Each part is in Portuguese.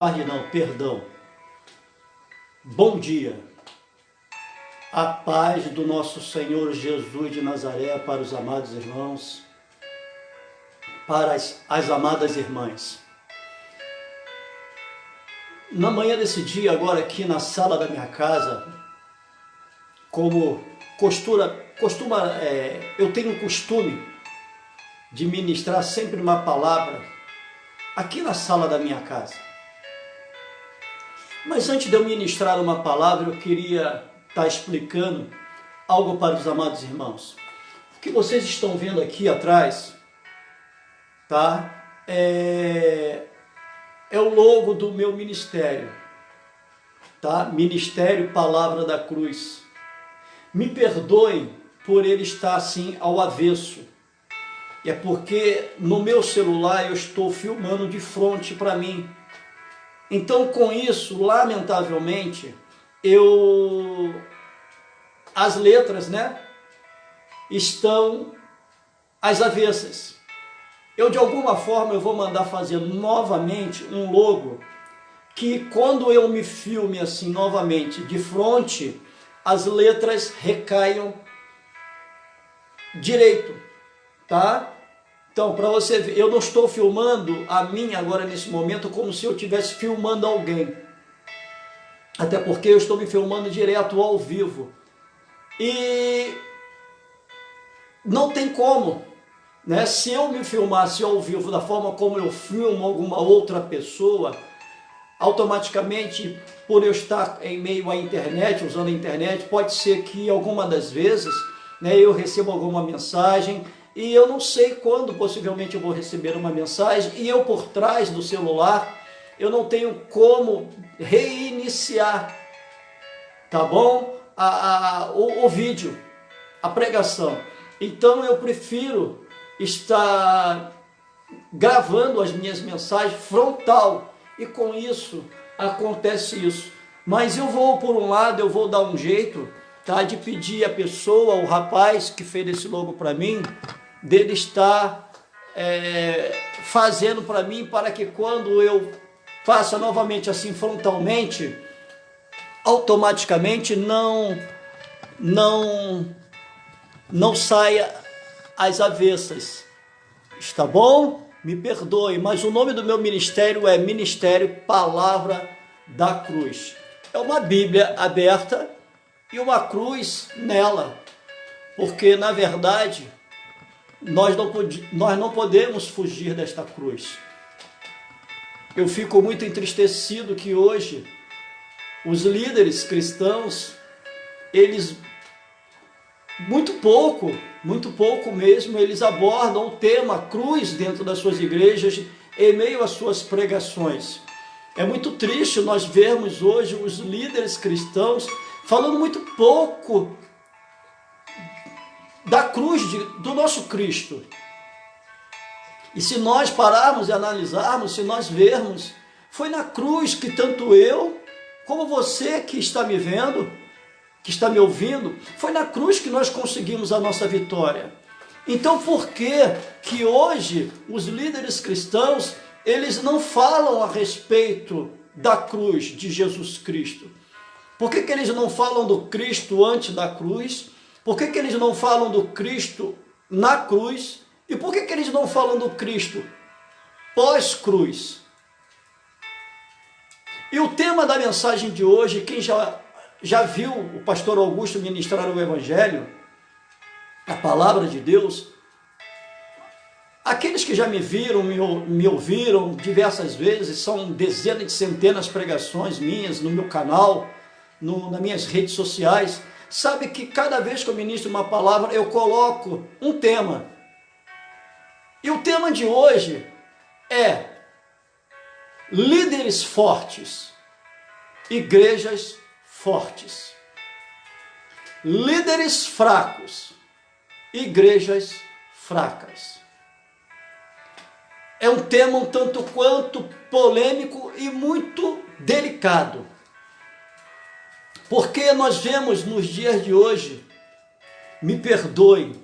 tarde não, perdão. Bom dia. A paz do nosso Senhor Jesus de Nazaré para os amados irmãos, para as amadas irmãs. Na manhã desse dia, agora aqui na sala da minha casa, como eu tenho o costume de ministrar sempre uma palavra aqui na sala da minha casa. Mas antes de eu ministrar uma palavra, eu queria estar explicando algo para os amados irmãos. O que vocês estão vendo aqui atrás, tá? É o logo do meu ministério, tá? Ministério Palavra da Cruz. Me perdoem por ele estar assim ao avesso. É porque no meu celular eu estou filmando de frente para mim. Então, com isso, lamentavelmente, as letras, né, estão às avessas. De alguma forma, eu vou mandar fazer novamente um logo que, quando eu me filme assim novamente de frente, as letras recaiam direito, tá? Então, para você ver, eu não estou filmando a mim agora nesse momento como se eu estivesse filmando alguém. Até porque eu estou me filmando direto ao vivo. E não tem como, né? Se eu me filmasse ao vivo da forma como eu filmo alguma outra pessoa, automaticamente, por eu estar em meio à internet, usando a internet, pode ser que alguma das vezes, né, eu receba alguma mensagem e eu não sei quando possivelmente eu vou receber uma mensagem e eu, por trás do celular, eu não tenho como reiniciar, tá bom? O vídeo, a pregação. Então eu prefiro estar gravando as minhas mensagens frontal e com isso acontece isso. Mas eu vou, por um lado, eu vou dar um jeito, tá, de pedir a pessoa, o rapaz que fez esse logo para mim, dele estar fazendo para mim, para que quando eu faça novamente assim frontalmente, automaticamente não saia às avessas. Está bom? Me perdoe, mas o nome do meu ministério é Ministério Palavra da Cruz. É uma Bíblia aberta e uma cruz nela, porque na verdade nós não podemos fugir desta cruz. Eu fico muito entristecido que hoje os líderes cristãos, eles muito pouco mesmo, eles abordam o tema cruz dentro das suas igrejas, em meio às suas pregações. É muito triste nós vermos hoje os líderes cristãos falando muito pouco da cruz do nosso Cristo. E se nós pararmos e analisarmos, se nós vermos, foi na cruz que tanto eu, como você que está me vendo, que está me ouvindo, foi na cruz que nós conseguimos a nossa vitória. Então, por que hoje os líderes cristãos, eles não falam a respeito da cruz de Jesus Cristo? Por que eles não falam do Cristo antes da cruz? Por que eles não falam do Cristo na cruz? E por que eles não falam do Cristo pós-cruz? E o tema da mensagem de hoje, quem já viu o pastor Augusto ministrar o Evangelho, a palavra de Deus, aqueles que já me viram, me ouviram diversas vezes, são dezenas de centenas de pregações minhas no meu canal, nas minhas redes sociais, sabe que cada vez que eu ministro uma palavra, eu coloco um tema. E o tema de hoje é líderes fortes, igrejas fortes. Líderes fracos, igrejas fracas. É um tema um tanto quanto polêmico e muito delicado. Porque nós vemos nos dias de hoje, me perdoem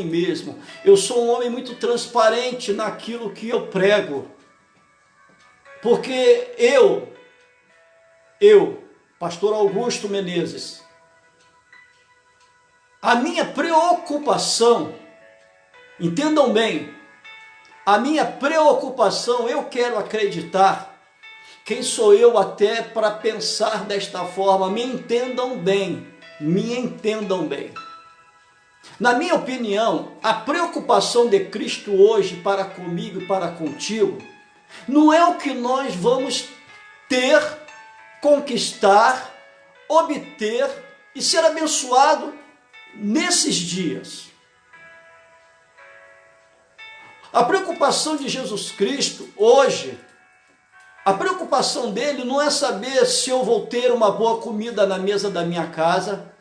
mesmo, eu sou um homem muito transparente naquilo que eu prego. Porque pastor Augusto Menezes, a minha preocupação, entendam bem, a minha preocupação, eu quero acreditar, quem sou eu até para pensar desta forma, me entendam bem. Na minha opinião, a preocupação de Cristo hoje para comigo e para contigo, não é o que nós vamos ter, conquistar, obter e ser abençoado nesses dias. A preocupação de Jesus Cristo hoje, a preocupação dele não é saber se eu vou ter uma boa comida na mesa da minha casa.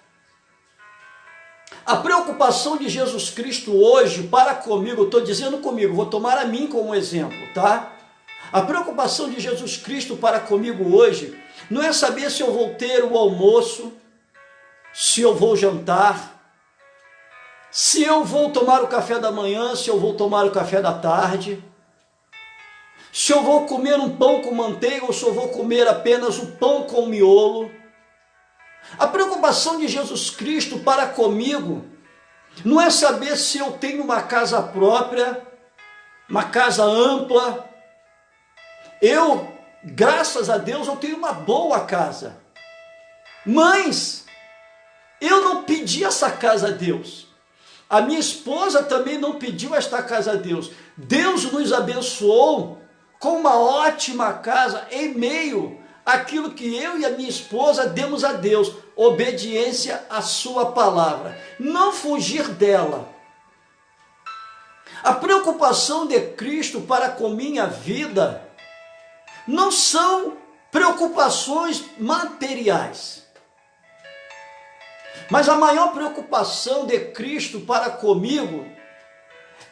A preocupação de Jesus Cristo hoje para comigo, estou dizendo comigo, vou tomar a mim como exemplo, tá? A preocupação de Jesus Cristo para comigo hoje não é saber se eu vou ter o almoço, se eu vou jantar, se eu vou tomar o café da manhã, se eu vou tomar o café da tarde, se eu vou comer um pão com manteiga ou se eu vou comer apenas o pão com miolo. A preocupação de Jesus Cristo para comigo não é saber se eu tenho uma casa própria, uma casa ampla. Eu, graças a Deus, eu tenho uma boa casa. Mas eu não pedi essa casa a Deus. A minha esposa também não pediu esta casa a Deus. Deus nos abençoou com uma ótima casa em meio àquilo que eu e a minha esposa demos a Deus. Obediência à sua palavra. Não fugir dela. A preocupação de Cristo para com minha vida não são preocupações materiais. Mas a maior preocupação de Cristo para comigo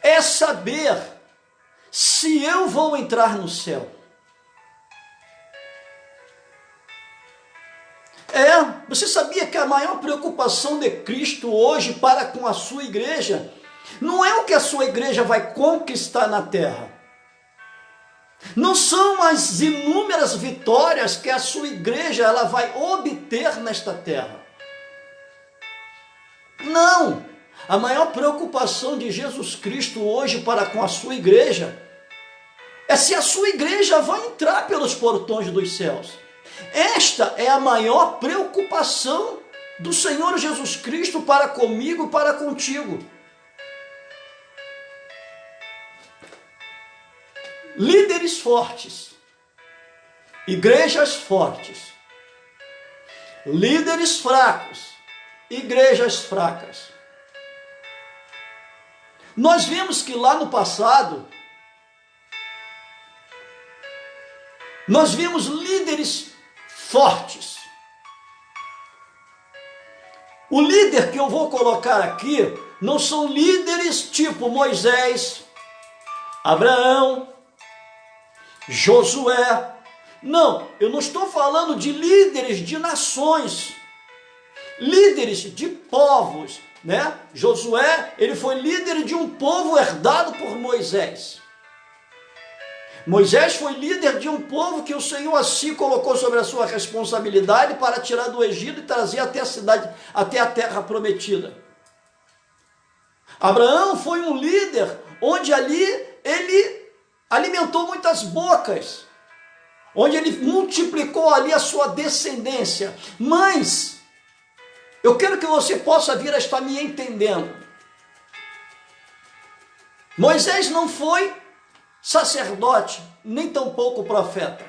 é saber se eu vou entrar no céu. Você sabia que a maior preocupação de Cristo hoje para com a sua igreja não é o que a sua igreja vai conquistar na terra. Não são as inúmeras vitórias que a sua igreja ela vai obter nesta terra. Não! A maior preocupação de Jesus Cristo hoje para com a sua igreja é se a sua igreja vai entrar pelos portões dos céus. Esta é a maior preocupação do Senhor Jesus Cristo para comigo e para contigo. Líderes fortes, igrejas fortes, líderes fracos, igrejas fracas. Nós vimos que lá no passado, nós vimos líderes fortes. O líder que eu vou colocar aqui não são líderes tipo Moisés, Abraão, Josué. Não, eu não estou falando de líderes de nações, líderes de povos, né? Josué, ele foi líder de um povo herdado por Moisés. Moisés foi líder de um povo que o Senhor assim colocou sobre a sua responsabilidade para tirar do Egito e trazer até a cidade, até a terra prometida. Abraão foi um líder onde ali ele alimentou muitas bocas, onde ele multiplicou ali a sua descendência. Mas eu quero que você possa vir a estar me entendendo. Moisés não foi sacerdote, nem tampouco profeta.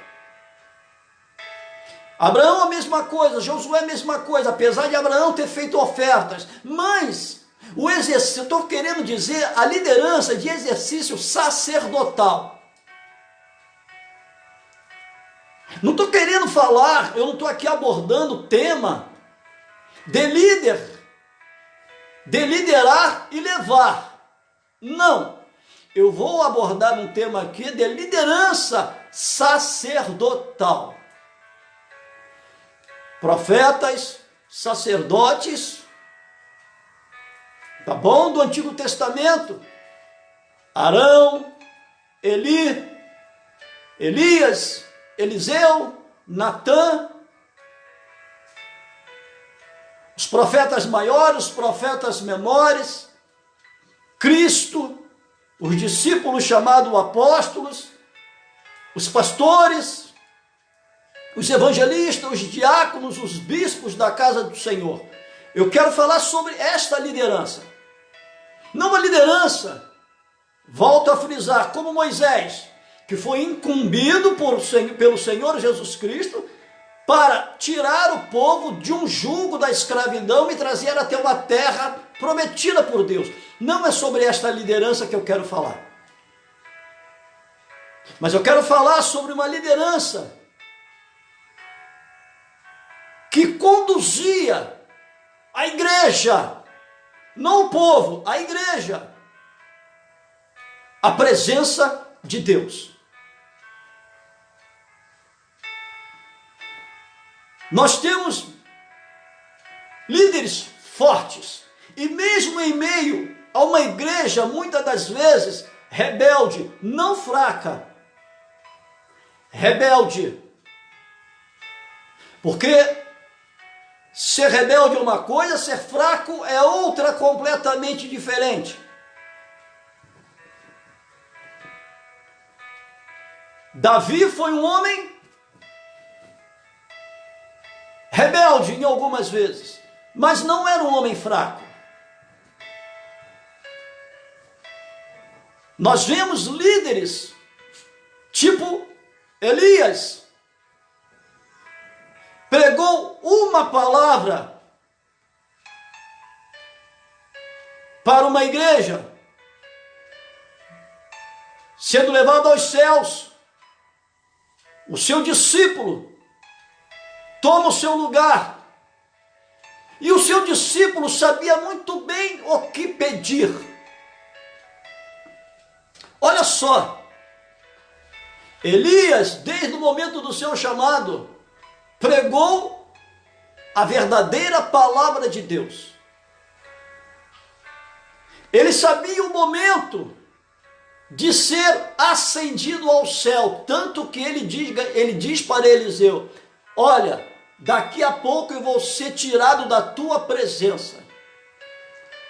Abraão a mesma coisa, Josué a mesma coisa, apesar de Abraão ter feito ofertas, mas o exercício, eu estou querendo dizer a liderança de exercício sacerdotal. Não estou querendo falar, eu não estou aqui abordando o tema de líder, de liderar e levar. Não. Eu vou abordar um tema aqui de liderança sacerdotal. Profetas, sacerdotes, tá bom? Do Antigo Testamento. Arão, Eli, Elias, Eliseu, Natã, os profetas maiores, os profetas menores, Cristo, os discípulos chamados apóstolos, os pastores, os evangelistas, os diáconos, os bispos da casa do Senhor. Eu quero falar sobre esta liderança. Não a liderança, volto a frisar, como Moisés, que foi incumbido pelo Senhor Jesus Cristo para tirar o povo de um jugo da escravidão e trazer até uma terra prometida por Deus. Não é sobre esta liderança que eu quero falar. Mas eu quero falar sobre uma liderança que conduzia a igreja, não o povo, a igreja, à presença de Deus. Nós temos líderes fortes, e mesmo em meio a uma igreja, muitas das vezes, rebelde, não fraca, rebelde, porque ser rebelde é uma coisa, ser fraco é outra completamente diferente. Davi foi um homem rebelde em algumas vezes, mas não era um homem fraco. Nós vemos líderes tipo Elias, pregou uma palavra para uma igreja, sendo levado aos céus. O seu discípulo toma o seu lugar, e o seu discípulo sabia muito bem o que pedir. Olha só, Elias, desde o momento do seu chamado, pregou a verdadeira palavra de Deus. Ele sabia o momento de ser ascendido ao céu, tanto que ele diz para Eliseu: olha, daqui a pouco eu vou ser tirado da tua presença,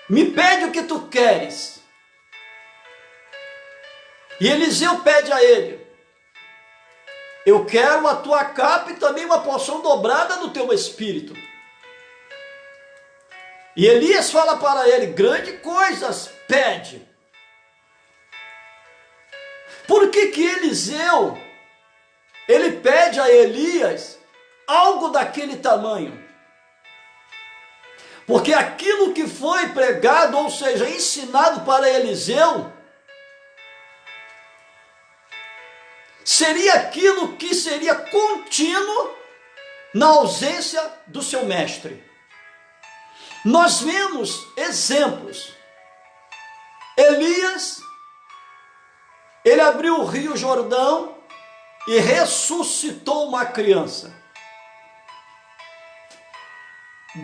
me pede o que tu queres. E Eliseu pede a ele: eu quero a tua capa e também uma porção dobrada do teu espírito. E Elias fala para ele: grandes coisas pede. Por que Eliseu, ele pede a Elias algo daquele tamanho? Porque aquilo que foi pregado, ou seja, ensinado para Eliseu, seria aquilo que seria contínuo na ausência do seu mestre. Nós vemos exemplos. Elias, ele abriu o rio Jordão e ressuscitou uma criança.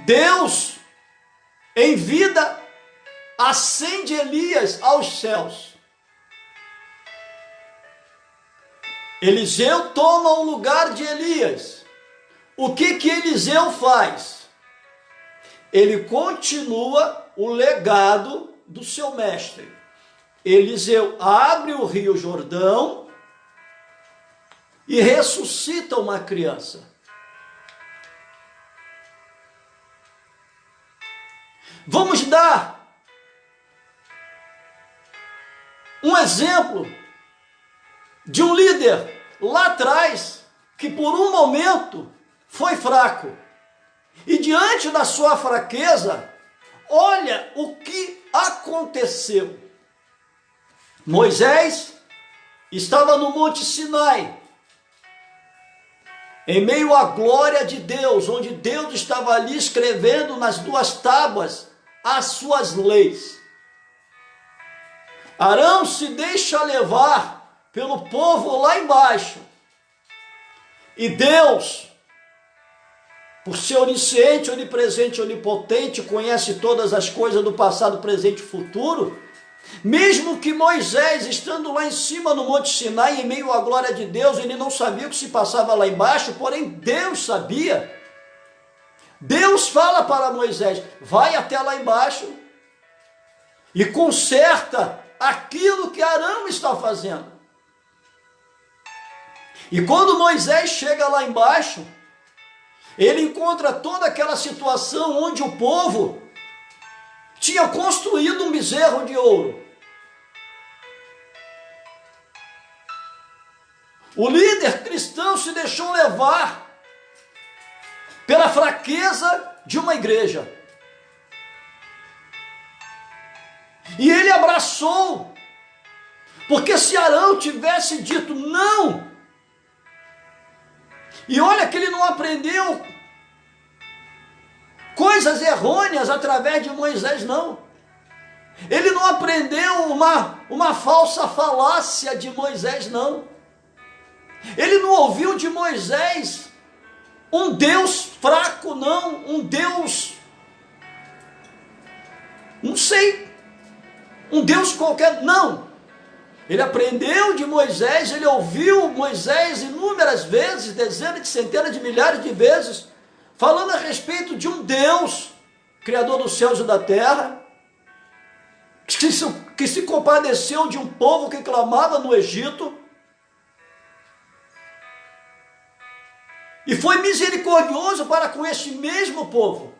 Deus, em vida, ascende Elias aos céus. Eliseu toma o lugar de Elias. O que Eliseu faz? Ele continua o legado do seu mestre. Eliseu abre o rio Jordão e ressuscita uma criança. Vamos dar um exemplo de um líder lá atrás que por um momento foi fraco. E diante da sua fraqueza, olha o que aconteceu. Moisés estava no Monte Sinai, em meio à glória de Deus, onde Deus estava ali escrevendo nas duas tábuas as suas leis. Arão se deixa levar pelo povo lá embaixo, e Deus, por ser onisciente, onipresente, onipotente, conhece todas as coisas do passado, presente e futuro, Mesmo que Moisés, estando lá em cima no Monte Sinai, em meio à glória de Deus, ele não sabia o que se passava lá embaixo, porém Deus sabia. Deus fala para Moisés: vai até lá embaixo e conserta aquilo que Arão está fazendo. E quando Moisés chega lá embaixo, ele encontra toda aquela situação onde o povo tinha construído um bezerro de ouro. O líder cristão se deixou levar pela fraqueza de uma igreja. E ele abraçou, porque se Arão tivesse dito não, e olha que ele não aprendeu coisas errôneas através de Moisés, não. Ele não aprendeu uma falsa falácia de Moisés, não. Ele não ouviu de Moisés um Deus fraco, não. Um Deus, não sei, um Deus qualquer, não. Ele aprendeu de Moisés, ele ouviu Moisés inúmeras vezes, dezenas de centenas de milhares de vezes, falando a respeito de um Deus, Criador dos céus e da terra, que se compadeceu de um povo que clamava no Egito, e foi misericordioso para com este mesmo povo.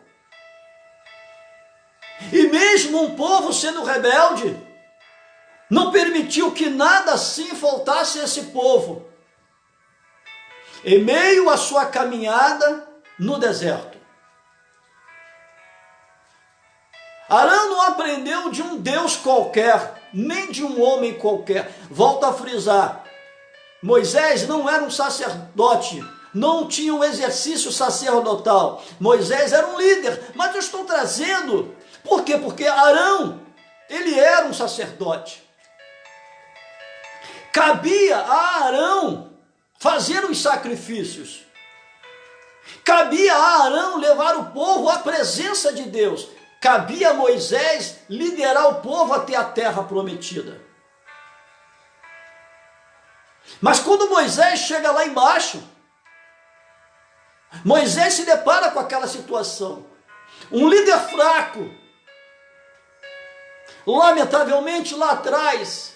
E mesmo um povo sendo rebelde, não permitiu que nada assim faltasse a esse povo, em meio à sua caminhada no deserto. Arão não aprendeu de um Deus qualquer, nem de um homem qualquer. Volto a frisar, Moisés não era um sacerdote, não tinha um exercício sacerdotal. Moisés era um líder, mas eu estou trazendo, por quê? Porque Arão, ele era um sacerdote. Cabia a Arão fazer os sacrifícios. Cabia a Arão levar o povo à presença de Deus. Cabia a Moisés liderar o povo até a terra prometida. Mas quando Moisés chega lá embaixo, Moisés se depara com aquela situação. Um líder fraco. Lamentavelmente lá atrás.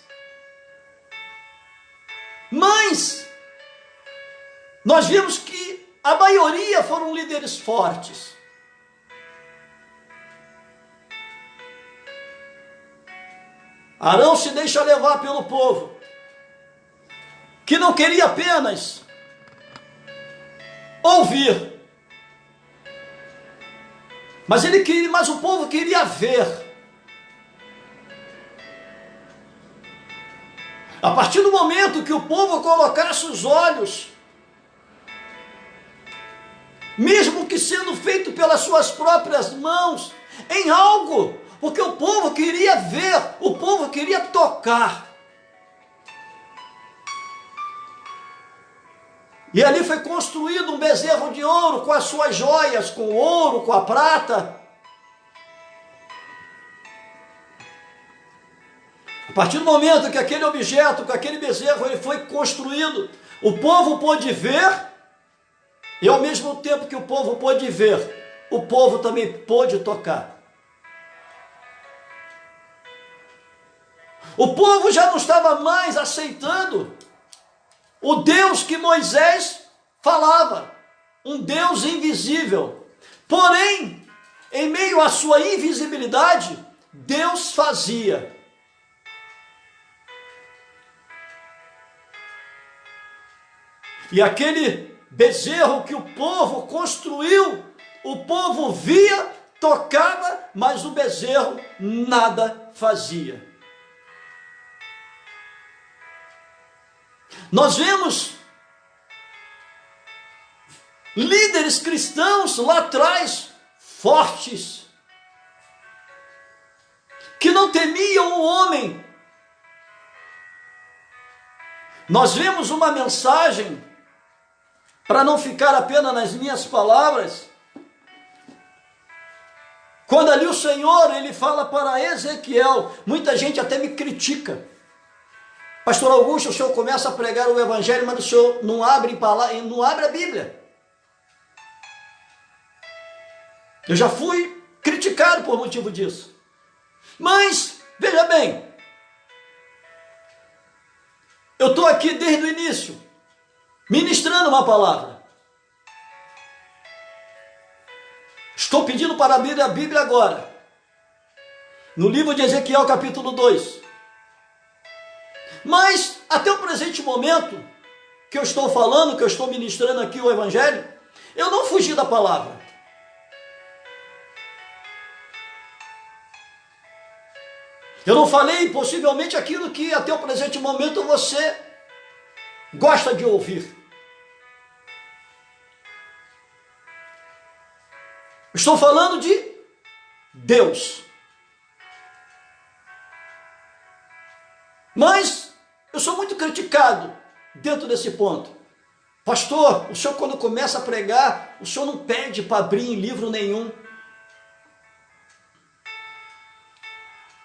Mas nós vimos que a maioria foram líderes fortes. Arão se deixa levar pelo povo, que não queria apenas ouvir, mas o povo queria ver. A partir do momento que o povo colocasse os olhos, mesmo que sendo feito pelas suas próprias mãos, em algo, porque o povo queria ver, o povo queria tocar. E ali foi construído um bezerro de ouro com as suas joias, com o ouro, com a prata. A partir do momento que aquele objeto, que aquele bezerro, ele foi construído, o povo pôde ver, e ao mesmo tempo que o povo pôde ver, o povo também pôde tocar. O povo já não estava mais aceitando o Deus que Moisés falava, um Deus invisível. Porém, em meio à sua invisibilidade, Deus fazia. E aquele bezerro que o povo construiu, o povo via, tocava, mas o bezerro nada fazia. Nós vemos líderes cristãos lá atrás, fortes, que não temiam o homem. Nós vemos uma mensagem, para não ficar apenas nas minhas palavras, Quando ali o Senhor, ele fala para Ezequiel, muita gente até me critica. Pastor Augusto, o senhor começa a pregar o evangelho, mas o senhor não abre a Bíblia. Eu já fui criticado por motivo disso. Mas, veja bem, eu estou aqui desde o início, ministrando uma palavra. Estou pedindo para abrir a Bíblia agora, no livro de Ezequiel, capítulo 2. Mas, até o presente momento, que eu estou falando, que eu estou ministrando aqui o Evangelho, eu não fugi da palavra. Eu não falei, possivelmente, aquilo que até o presente momento você gosta de ouvir. Estou falando de Deus. Mas eu sou muito criticado dentro desse ponto. Pastor, o senhor quando começa a pregar, o senhor não pede para abrir em livro nenhum.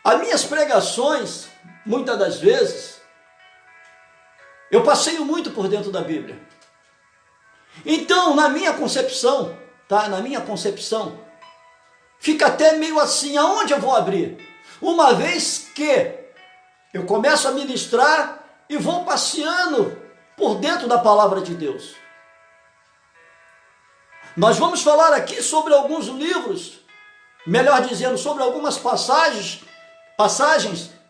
As minhas pregações, muitas das vezes, eu passeio muito por dentro da Bíblia. Então, na minha concepção, fica até meio assim, aonde eu vou abrir? Uma vez que eu começo a ministrar e vou passeando por dentro da palavra de Deus. Nós vamos falar aqui sobre alguns livros, melhor dizendo, sobre algumas passagens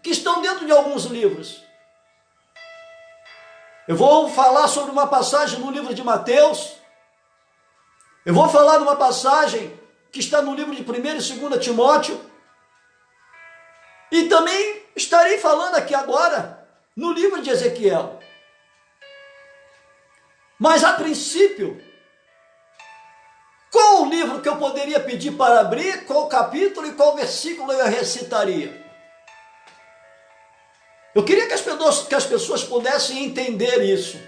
que estão dentro de alguns livros. Eu vou falar sobre uma passagem no livro de Mateus. Eu vou falar de uma passagem que está no livro de 1º e 2º Timóteo. E também estarei falando aqui agora no livro de Ezequiel. Mas a princípio, qual o livro que eu poderia pedir para abrir, qual capítulo e qual versículo eu recitaria? Eu queria que as pessoas pudessem entender isso.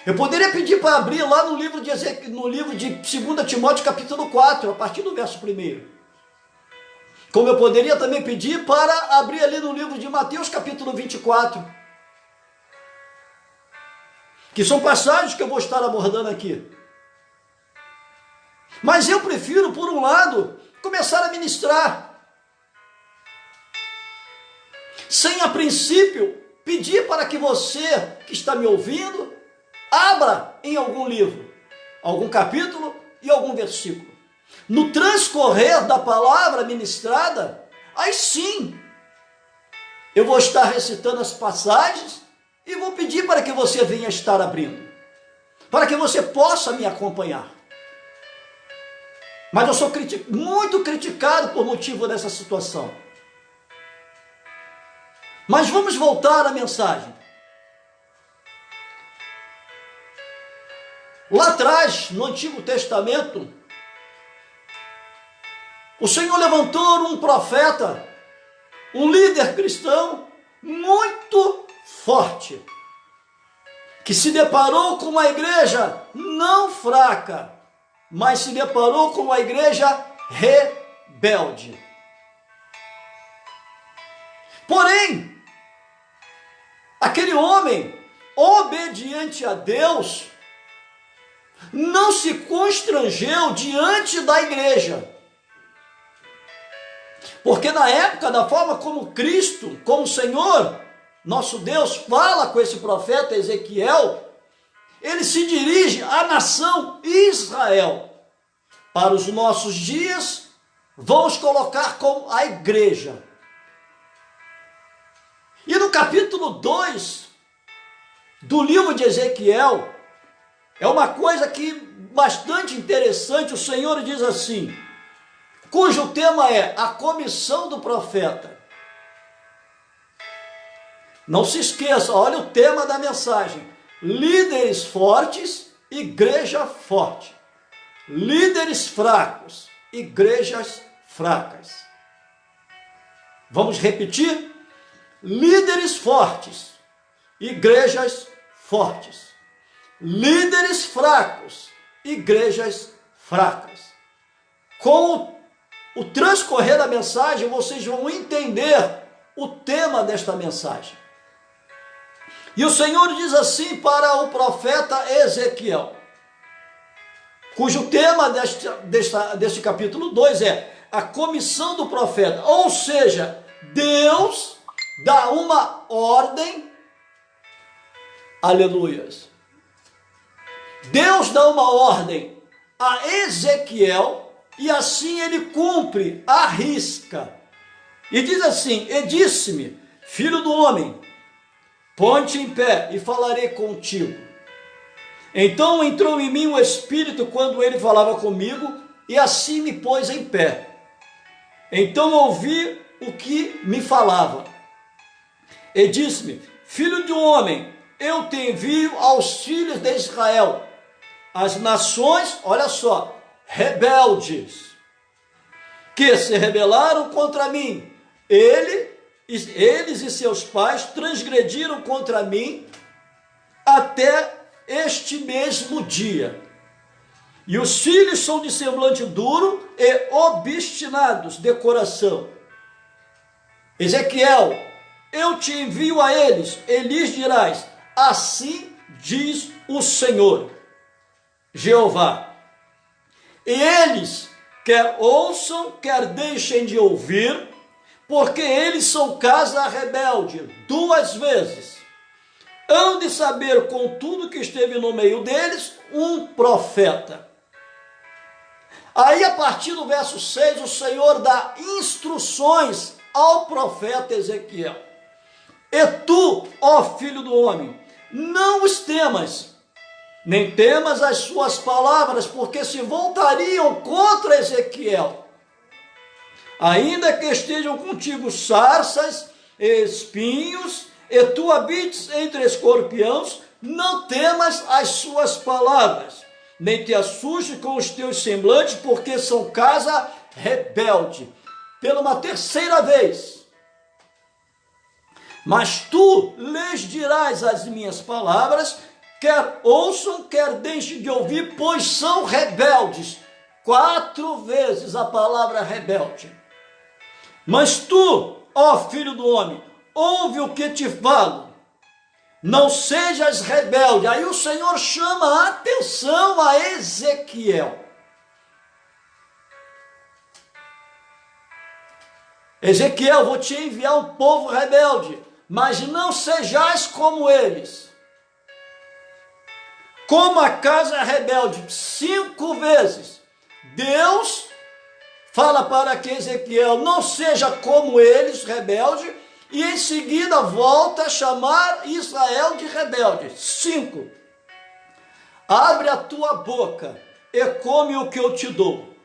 Eu poderia pedir para abrir lá no livro de 2 Timóteo capítulo 4, a partir do verso 1. Como eu poderia também pedir para abrir ali no livro de Mateus capítulo 24. Que são passagens que eu vou estar abordando aqui. Mas eu prefiro, por um lado, começar a ministrar. Sem, a princípio, pedir para que você que está me ouvindo, abra em algum livro, algum capítulo e algum versículo. No transcorrer da palavra ministrada, aí sim, eu vou estar recitando as passagens e vou pedir para que você venha estar abrindo, para que você possa me acompanhar. Mas eu sou muito criticado por motivo dessa situação. Mas vamos voltar à mensagem. Lá atrás, no Antigo Testamento, o Senhor levantou um profeta, um líder cristão muito forte, que se deparou com uma igreja não fraca, mas se deparou com uma igreja rebelde. Porém, aquele homem, obediente a Deus, não se constrangeu diante da igreja. Porque na época, da forma como Cristo, como o Senhor, nosso Deus, fala com esse profeta Ezequiel, ele se dirige à nação Israel. Para os nossos dias, vamos colocar como a igreja. E no capítulo 2 do livro de Ezequiel, é uma coisa que bastante interessante. O Senhor diz assim, cujo tema é a comissão do profeta. Não se esqueça, olha o tema da mensagem: líderes fortes, igreja forte. Líderes fracos, igrejas fracas. Vamos repetir? Líderes fortes, igrejas fortes. Líderes fracos, igrejas fracas. Com o transcorrer da mensagem, vocês vão entender o tema desta mensagem. E o Senhor diz assim para o profeta Ezequiel, cujo tema deste capítulo 2 é a comissão do profeta. Ou seja, Deus dá uma ordem, aleluias, Deus dá uma ordem a Ezequiel e assim ele cumpre à risca. E diz assim: e disse-me, filho do homem, põe-te em pé e falarei contigo. Então entrou em mim o Espírito quando ele falava comigo, e assim me pôs em pé. Então ouvi o que me falava. E disse-me, filho de homem, eu te envio aos filhos de Israel, as nações, olha só, rebeldes, que se rebelaram contra mim. Eles e seus pais transgrediram contra mim até este mesmo dia. E os filhos são de semblante duro e obstinados de coração. Ezequiel, eu te envio a eles, e lhes dirás, assim diz o Senhor, Jeová. E eles, quer ouçam, quer deixem de ouvir, porque eles são casa rebelde, 2 vezes. Hão de saber, contudo, que esteve no meio deles um profeta. Aí, a partir do verso 6, o Senhor dá instruções ao profeta Ezequiel. E tu, ó filho do homem, não os temas, nem temas as suas palavras, porque se voltariam contra Ezequiel. Ainda que estejam contigo sarças e espinhos, e tu habites entre escorpiões, não temas as suas palavras, nem te assustes com os teus semblantes, porque são casa rebelde. Pela uma 3ª vez. Mas tu lhes dirás as minhas palavras, quer ouçam, quer deixem de ouvir, pois são rebeldes. 4 vezes a palavra rebelde. Mas tu, ó filho do homem, ouve o que te falo, não sejas rebelde. Aí o Senhor chama a atenção a Ezequiel. Ezequiel, vou te enviar um povo rebelde, mas não sejais como eles. Como a casa rebelde, 5 vezes, Deus fala para que Ezequiel não seja como eles, rebelde, e em seguida volta a chamar Israel de rebelde. 5. Abre a tua boca e come o que eu te dou.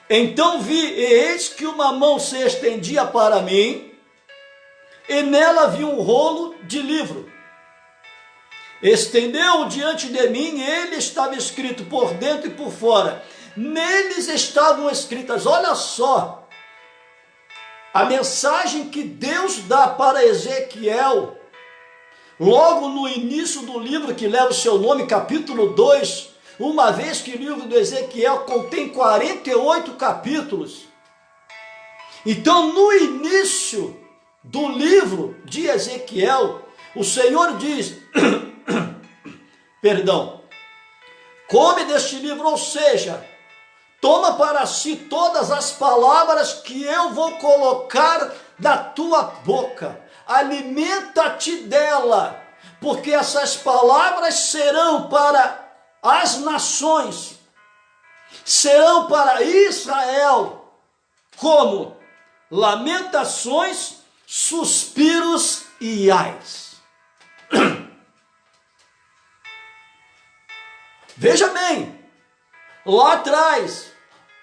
Então vi, e eis que uma mão se estendia para mim, e nela vi um rolo de livro. Estendeu-o diante de mim, e ele estava escrito por dentro e por fora. Neles estavam escritas, olha só, a mensagem que Deus dá para Ezequiel, logo no início do livro que leva o seu nome, capítulo 2, uma vez que o livro do Ezequiel contém 48 capítulos. Então, no início do livro de Ezequiel, o Senhor diz, come deste livro, ou seja, toma para si todas as palavras que eu vou colocar na tua boca, alimenta-te dela, porque essas palavras serão para as nações, serão para Israel, como lamentações, suspiros e ais. Veja bem, lá atrás,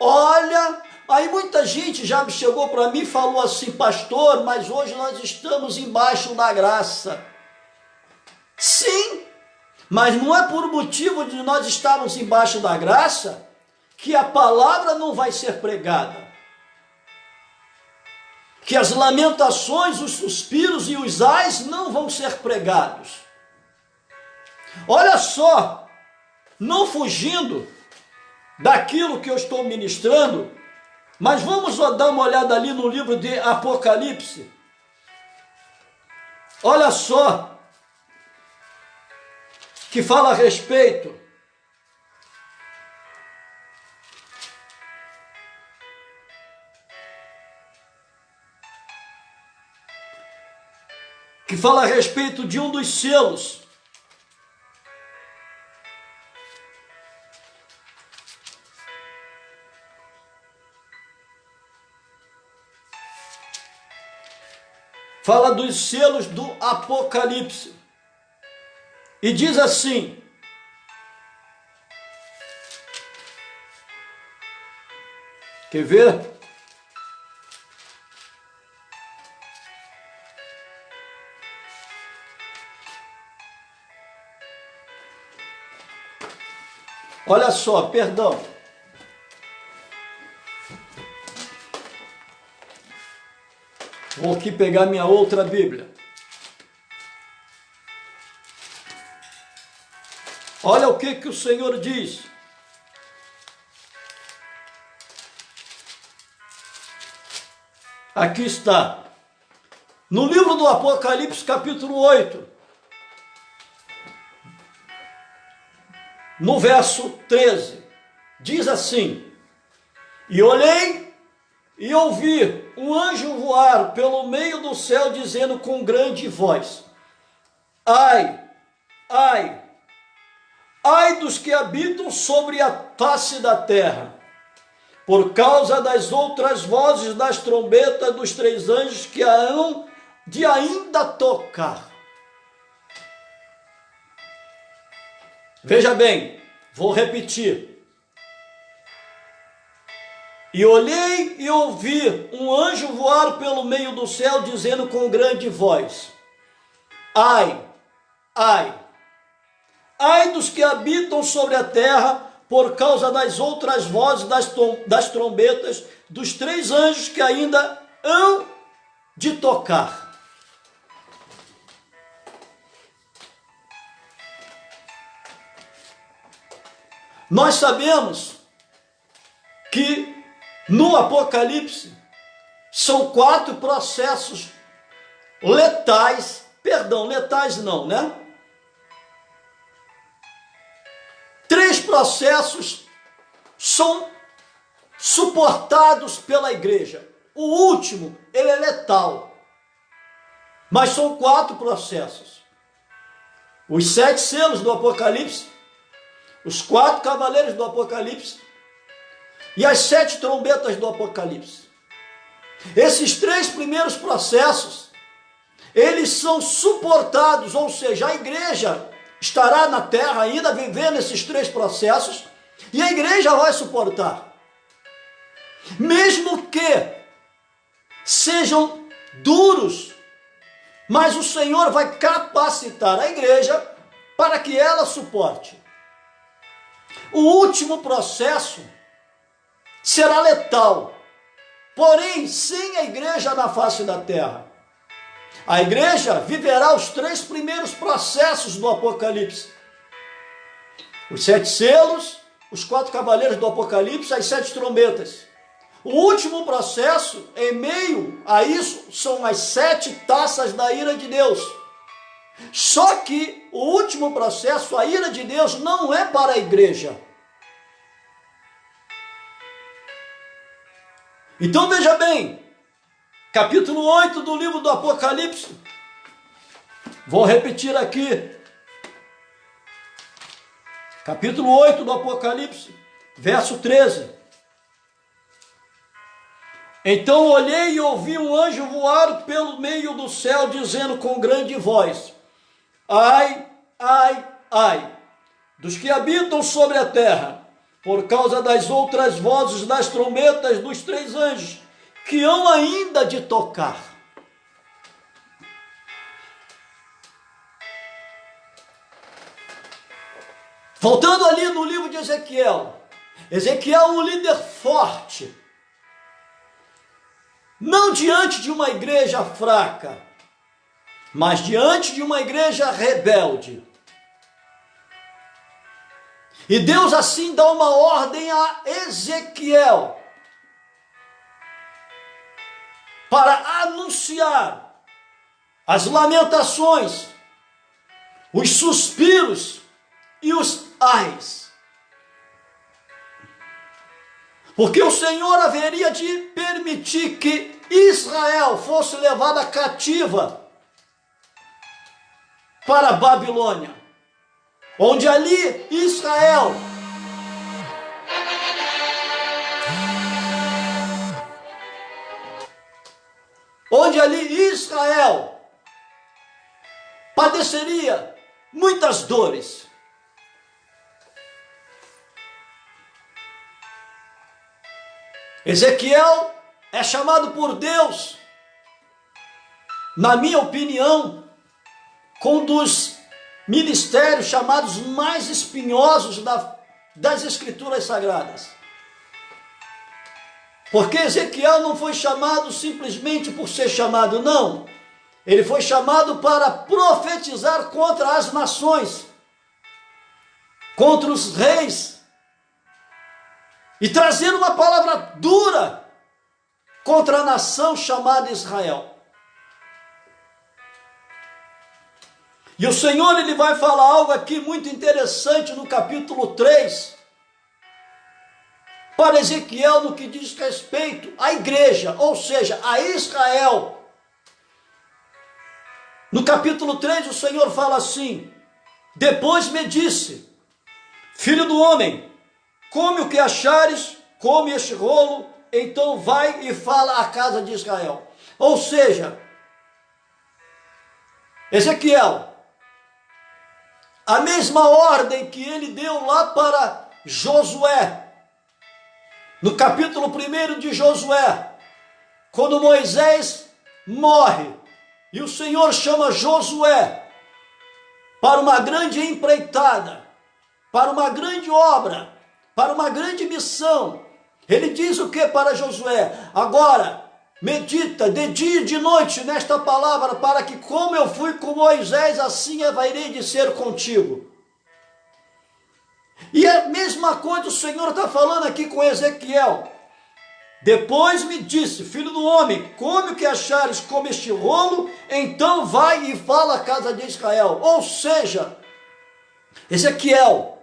olha, aí muita gente já chegou para mim e falou assim, pastor, mas hoje nós estamos embaixo da graça. Sim, mas não é por motivo de nós estarmos embaixo da graça que a palavra não vai ser pregada. Que as lamentações, os suspiros e os ais não vão ser pregados. Olha só, não fugindo daquilo que eu estou ministrando, Mas vamos dar uma olhada ali no livro de Apocalipse. Olha só, que fala a respeito de um dos selos. Fala dos selos do Apocalipse. E diz assim: quer ver? Olha só, perdão. Vou aqui pegar minha outra Bíblia. Olha o que o Senhor diz. Aqui está. No livro do Apocalipse, capítulo 8, no verso 13, diz assim: E olhei e ouvi um anjo voar pelo meio do céu, dizendo com grande voz: Ai, ai, ai dos que habitam sobre a face da terra, por causa das outras vozes das trombetas dos três anjos que hão de ainda tocar. Veja bem, vou repetir. E olhei e ouvi um anjo voar pelo meio do céu, dizendo com grande voz: Ai, ai, ai dos que habitam sobre a terra, por causa das outras vozes das trombetas dos três anjos que ainda hão de tocar. Nós sabemos que no Apocalipse são 4 processos letais, letais não, né? 3 processos são suportados pela igreja. O último, ele é letal. Mas são 4 processos. Os 7 selos do Apocalipse, os 4 cavaleiros do Apocalipse e as 7 trombetas do Apocalipse. Esses 3 primeiros processos, eles são suportados, ou seja, a igreja estará na terra ainda vivendo esses 3 processos, e a igreja vai suportar. Mesmo que sejam duros, mas o Senhor vai capacitar a igreja para que ela suporte. O último processo será letal, porém sem a igreja na face da terra. A igreja viverá os 3 primeiros processos do Apocalipse. Os 7 selos, os 4 cavaleiros do Apocalipse, as 7 trombetas. O último processo, em meio a isso, são as 7 taças da ira de Deus. Só que o último processo, a ira de Deus, não é para a igreja. Então veja bem, capítulo 8 do livro do Apocalipse, vou repetir aqui, capítulo 8 do Apocalipse, verso 13. Então olhei e ouvi um anjo voar pelo meio do céu, dizendo com grande voz: Ai, ai, ai, dos que habitam sobre a terra, por causa das outras vozes das trombetas dos 3 anjos, que hão ainda de tocar. Voltando ali no livro de Ezequiel, Ezequiel é um líder forte, não diante de uma igreja fraca, mas diante de uma igreja rebelde. E Deus assim dá uma ordem a Ezequiel: para anunciar as lamentações, os suspiros e os ais. Porque o Senhor haveria de permitir que Israel fosse levada cativa para a Babilônia, onde ali Israel padeceria muitas dores. Ezequiel é chamado por Deus, na minha opinião, com um dos ministérios chamados mais espinhosos das Escrituras Sagradas. Porque Ezequiel não foi chamado simplesmente por ser chamado, não. Ele foi chamado para profetizar contra as nações, contra os reis, e trazer uma palavra dura contra a nação chamada Israel. E o Senhor, ele vai falar algo aqui muito interessante no capítulo 3, para Ezequiel, no que diz respeito à igreja, ou seja, a Israel. No capítulo 3, o Senhor fala assim: depois me disse, filho do homem, come o que achares, come este rolo, então vai e fala à casa de Israel. Ou seja, Ezequiel, a mesma ordem que ele deu lá para Josué, no capítulo 1 de Josué, quando Moisés morre, e o Senhor chama Josué para uma grande empreitada, para uma grande obra, para uma grande missão. Ele diz o que para Josué? Agora, medita de dia e de noite nesta palavra, para que como eu fui com Moisés, assim eu haverei de ser contigo. E a mesma coisa o Senhor está falando aqui com Ezequiel. Depois me disse, filho do homem, come o que achares, come este rolo, então vai e fala à casa de Israel. Ou seja, Ezequiel,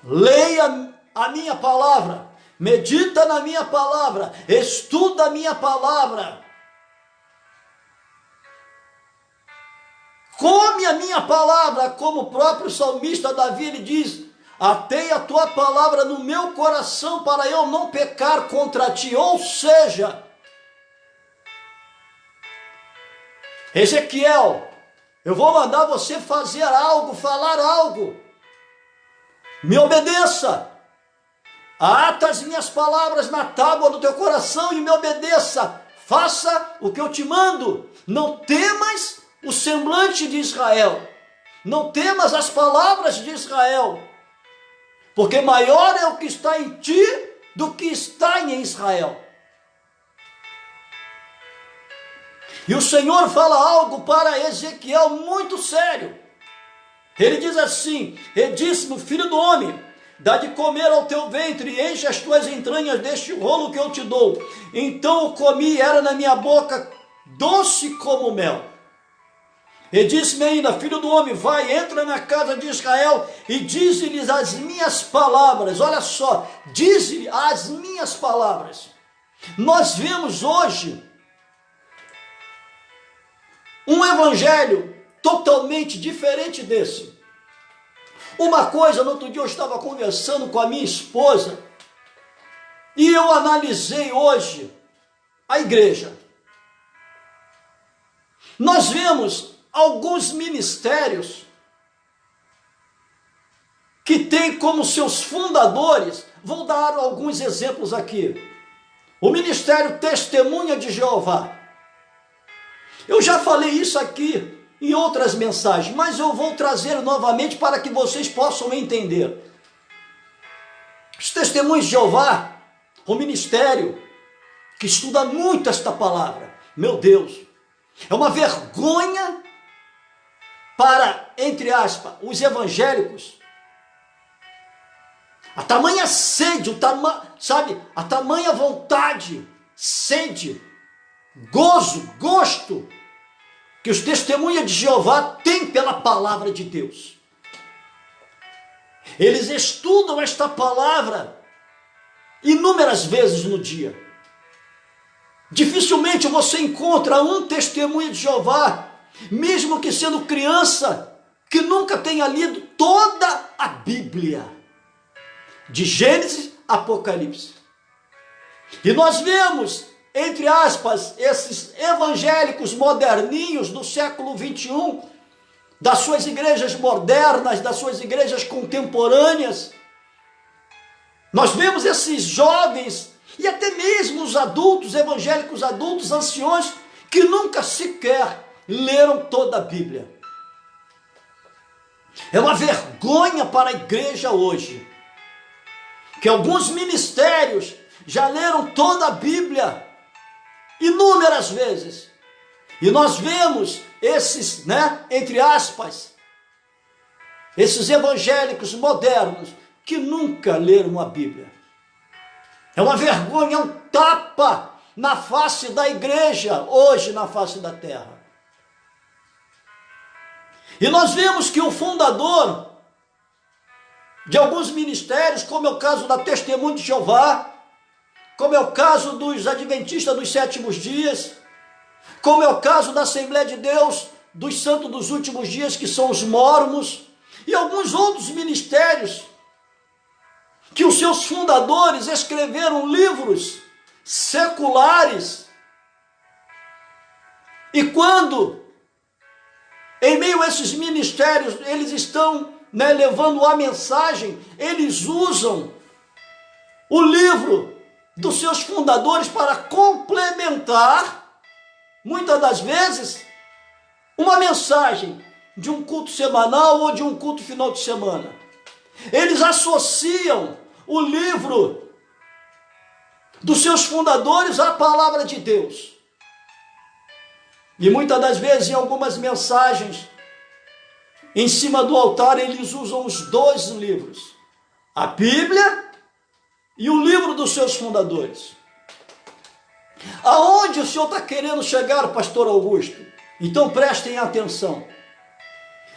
leia a minha palavra, medita na minha palavra, estuda a minha palavra, come a minha palavra, como o próprio salmista Davi ele diz: atei a tua palavra no meu coração para eu não pecar contra ti. Ou seja, Ezequiel, eu vou mandar você fazer algo, falar algo, me obedeça, ata as minhas palavras na tábua do teu coração e me obedeça, faça o que eu te mando, não temas o semblante de Israel, não temas as palavras de Israel, porque maior é o que está em ti do que está em Israel. E o Senhor fala algo para Ezequiel muito sério. Ele diz assim: e disse-me, filho do homem, dá de comer ao teu ventre e enche as tuas entranhas deste rolo que eu te dou. Então eu comi e era na minha boca doce como mel. E disse-me ainda, filho do homem, vai, entra na casa de Israel e dize-lhes as minhas palavras. Olha só, dize-lhe as minhas palavras. Nós vemos hoje um evangelho totalmente diferente desse. Uma coisa, no outro dia eu estava conversando com a minha esposa e eu analisei hoje a igreja. Nós vemos alguns ministérios que têm como seus fundadores, vou dar alguns exemplos aqui. O ministério Testemunha de Jeová. Eu já falei isso aqui em outras mensagens, mas eu vou trazer novamente para que vocês possam entender. Os Testemunhos de Jeová, o ministério que estuda muito esta palavra, meu Deus, é uma vergonha para, entre aspas, os evangélicos. A tamanha sede, a tamanha vontade, sede gosto que os testemunhas de Jeová têm pela palavra de Deus. Eles estudam esta palavra inúmeras vezes no dia. Dificilmente você encontra um testemunho de Jeová, mesmo que sendo criança, que nunca tenha lido toda a Bíblia, de Gênesis a Apocalipse. E nós vemos, entre aspas, esses evangélicos moderninhos do século 21, das suas igrejas modernas, das suas igrejas contemporâneas. Nós vemos esses jovens e até mesmo os adultos, evangélicos adultos, anciões, que nunca sequer leram toda a Bíblia. É uma vergonha para a igreja hoje, que alguns ministérios já leram toda a Bíblia inúmeras vezes. E nós vemos esses, entre aspas, esses evangélicos modernos que nunca leram a Bíblia. É uma vergonha, é um tapa na face da igreja, hoje na face da terra. E nós vemos que o fundador de alguns ministérios, como é o caso da Testemunha de Jeová, como é o caso dos Adventistas dos Sétimos Dias, como é o caso da Assembleia de Deus dos Santos dos Últimos Dias, que são os Mórmons, e alguns outros ministérios, que os seus fundadores escreveram livros seculares, e quando, em meio a esses ministérios, eles estão levando a mensagem, eles usam o livro dos seus fundadores para complementar, muitas das vezes, uma mensagem de um culto semanal ou de um culto final de semana. Eles associam o livro dos seus fundadores à palavra de Deus. E muitas das vezes, em algumas mensagens, em cima do altar, eles usam os dois livros, a Bíblia e o livro dos seus fundadores. Aonde o senhor está querendo chegar, pastor Augusto? Então prestem atenção.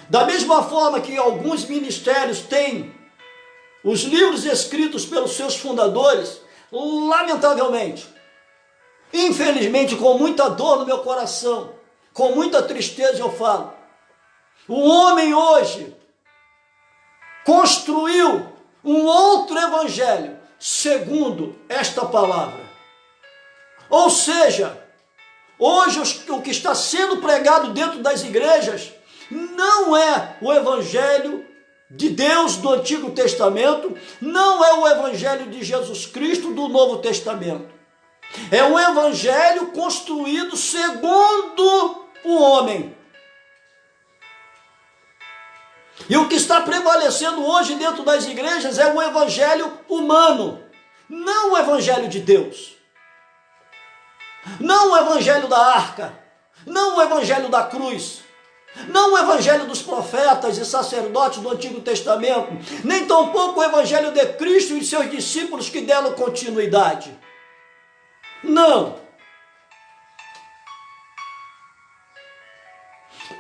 Da mesma forma que alguns ministérios têm os livros escritos pelos seus fundadores, lamentavelmente, infelizmente, com muita dor no meu coração, com muita tristeza eu falo, o homem hoje construiu um outro evangelho segundo esta palavra. Ou seja, hoje o que está sendo pregado dentro das igrejas não é o evangelho de Deus do Antigo Testamento, não é o evangelho de Jesus Cristo do Novo Testamento. É um evangelho construído segundo o homem. E o que está prevalecendo hoje dentro das igrejas é o evangelho humano, não o evangelho de Deus. Não o evangelho da arca, não o evangelho da cruz, não o evangelho dos profetas e sacerdotes do Antigo Testamento, nem tampouco o evangelho de Cristo e seus discípulos que deram continuidade. Não.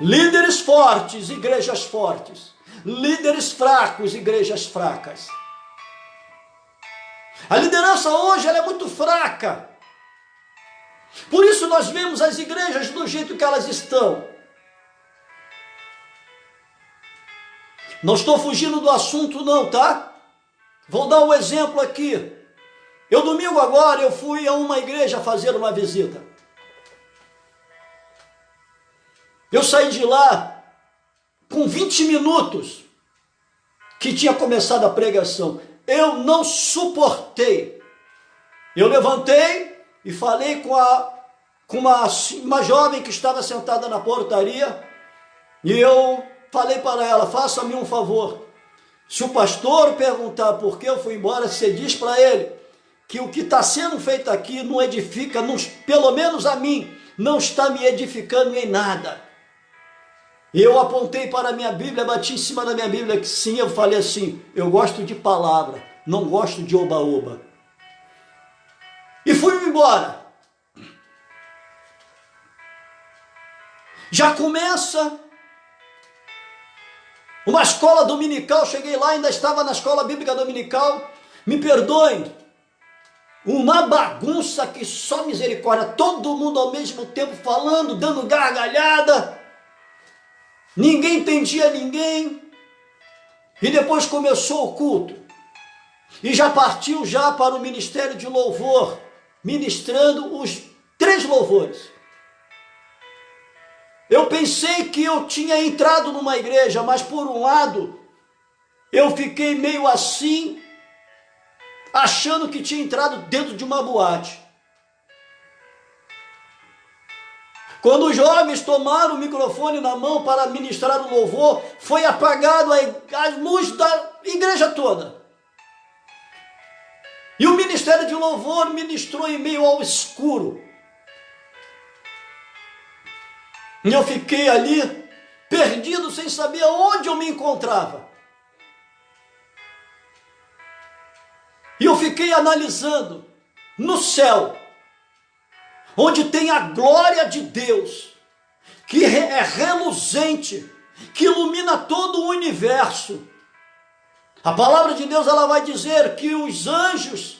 Líderes fortes, igrejas fortes. Líderes fracos, igrejas fracas. A liderança hoje ela é muito fraca. Por isso nós vemos as igrejas do jeito que elas estão. Não estou fugindo do assunto não, tá? Vou dar um exemplo aqui. Domingo agora, eu fui a uma igreja fazer uma visita. Eu saí de lá com 20 minutos que tinha começado a pregação. Eu não suportei. Eu levantei e falei com uma jovem que estava sentada na portaria, e eu falei para ela: faça-me um favor. Se o pastor perguntar por que eu fui embora, você diz para ele que o que está sendo feito aqui não edifica, pelo menos a mim, não está me edificando em nada. E eu apontei para a minha Bíblia, bati em cima da minha Bíblia, que sim, eu falei assim: eu gosto de palavra, não gosto de oba-oba. E fui embora. Já começa uma escola dominical, cheguei lá, ainda estava na escola bíblica dominical, me perdoem, uma bagunça que só misericórdia, todo mundo ao mesmo tempo falando, dando gargalhada, ninguém entendia ninguém, e depois começou o culto, e já partiu já para o ministério de louvor, ministrando os 3 louvores. Eu pensei que eu tinha entrado numa igreja, mas por um lado, eu fiquei meio assim, achando que tinha entrado dentro de uma boate. Quando os jovens tomaram o microfone na mão para ministrar o louvor, foi apagado a luz da igreja toda. E o ministério de louvor ministrou em meio ao escuro. E eu fiquei ali, perdido, sem saber onde eu me encontrava. E eu fiquei analisando no céu, onde tem a glória de Deus, que é reluzente, que ilumina todo o universo. A palavra de Deus, ela vai dizer que os anjos,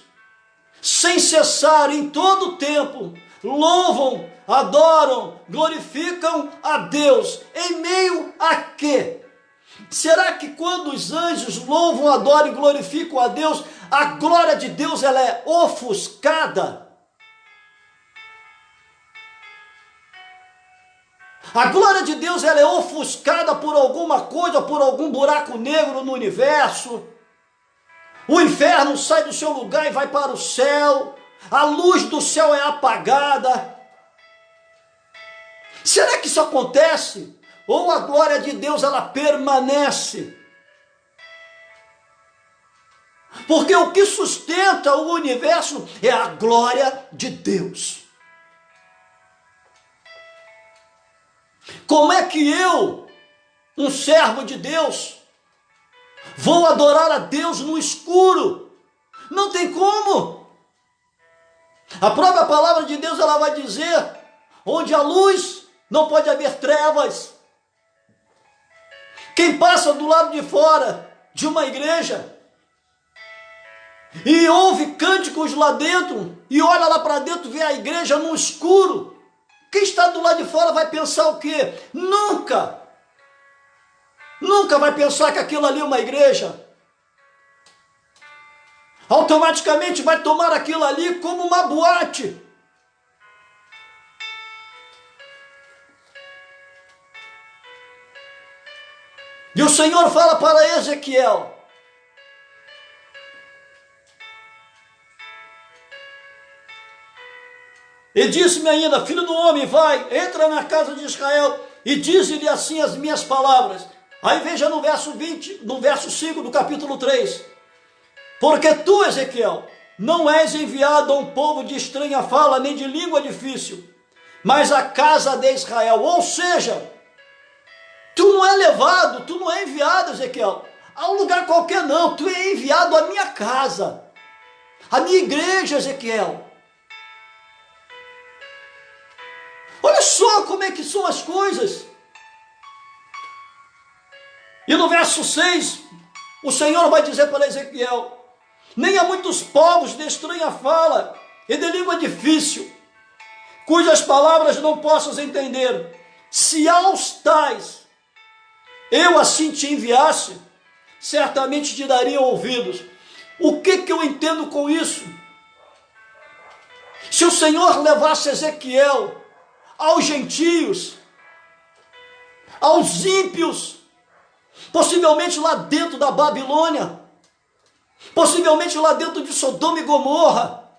sem cessar, em todo o tempo, louvam, adoram, glorificam a Deus. Em meio a quê? Será que quando os anjos louvam, adoram e glorificam a Deus, a glória de Deus ela é ofuscada? A glória de Deus ela é ofuscada por alguma coisa, por algum buraco negro no universo? O inferno sai do seu lugar e vai para o céu? A luz do céu é apagada? Será que isso acontece? Ou a glória de Deus ela permanece? Porque o que sustenta o universo é a glória de Deus. Como é que eu, um servo de Deus, vou adorar a Deus no escuro? Não tem como. A própria palavra de Deus ela vai dizer, onde há luz, não pode haver trevas. Quem passa do lado de fora de uma igreja e ouve cânticos lá dentro e olha lá para dentro, vê a igreja no escuro, quem está do lado de fora vai pensar o quê? Nunca vai pensar que aquilo ali é uma igreja. Automaticamente vai tomar aquilo ali como uma boate. E o Senhor fala para Ezequiel: e disse-me ainda, filho do homem, vai, entra na casa de Israel e dize-lhe assim as minhas palavras. Aí veja no verso 20, no verso 5 do capítulo 3. Porque tu, Ezequiel, não és enviado a um povo de estranha fala, nem de língua difícil, mas a casa de Israel. Ou seja, tu não é levado, tu não é enviado, Ezequiel, a um lugar qualquer não. Tu é enviado à minha casa, à minha igreja, Ezequiel. Olha só como é que são as coisas. E no verso 6, o Senhor vai dizer para Ezequiel: nem há muitos povos de estranha fala e de língua difícil, cujas palavras não possas entender. Se aos tais eu assim te enviasse, certamente te daria ouvidos. O que eu entendo com isso? Se o Senhor levasse Ezequiel aos gentios, aos ímpios, possivelmente lá dentro da Babilônia, possivelmente lá dentro de Sodoma e Gomorra,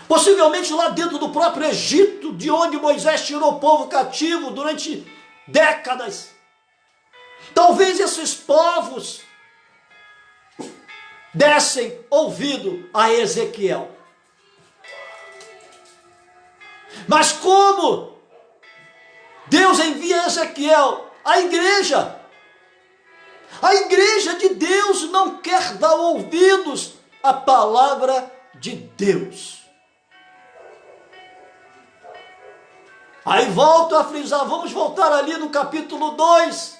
possivelmente lá dentro do próprio Egito, de onde Moisés tirou o povo cativo durante décadas, talvez esses povos dessem ouvido a Ezequiel. Mas como Deus envia Ezequiel à igreja? A igreja de Deus não quer dar ouvidos à palavra de Deus. Aí volto a frisar, vamos voltar ali no capítulo 2,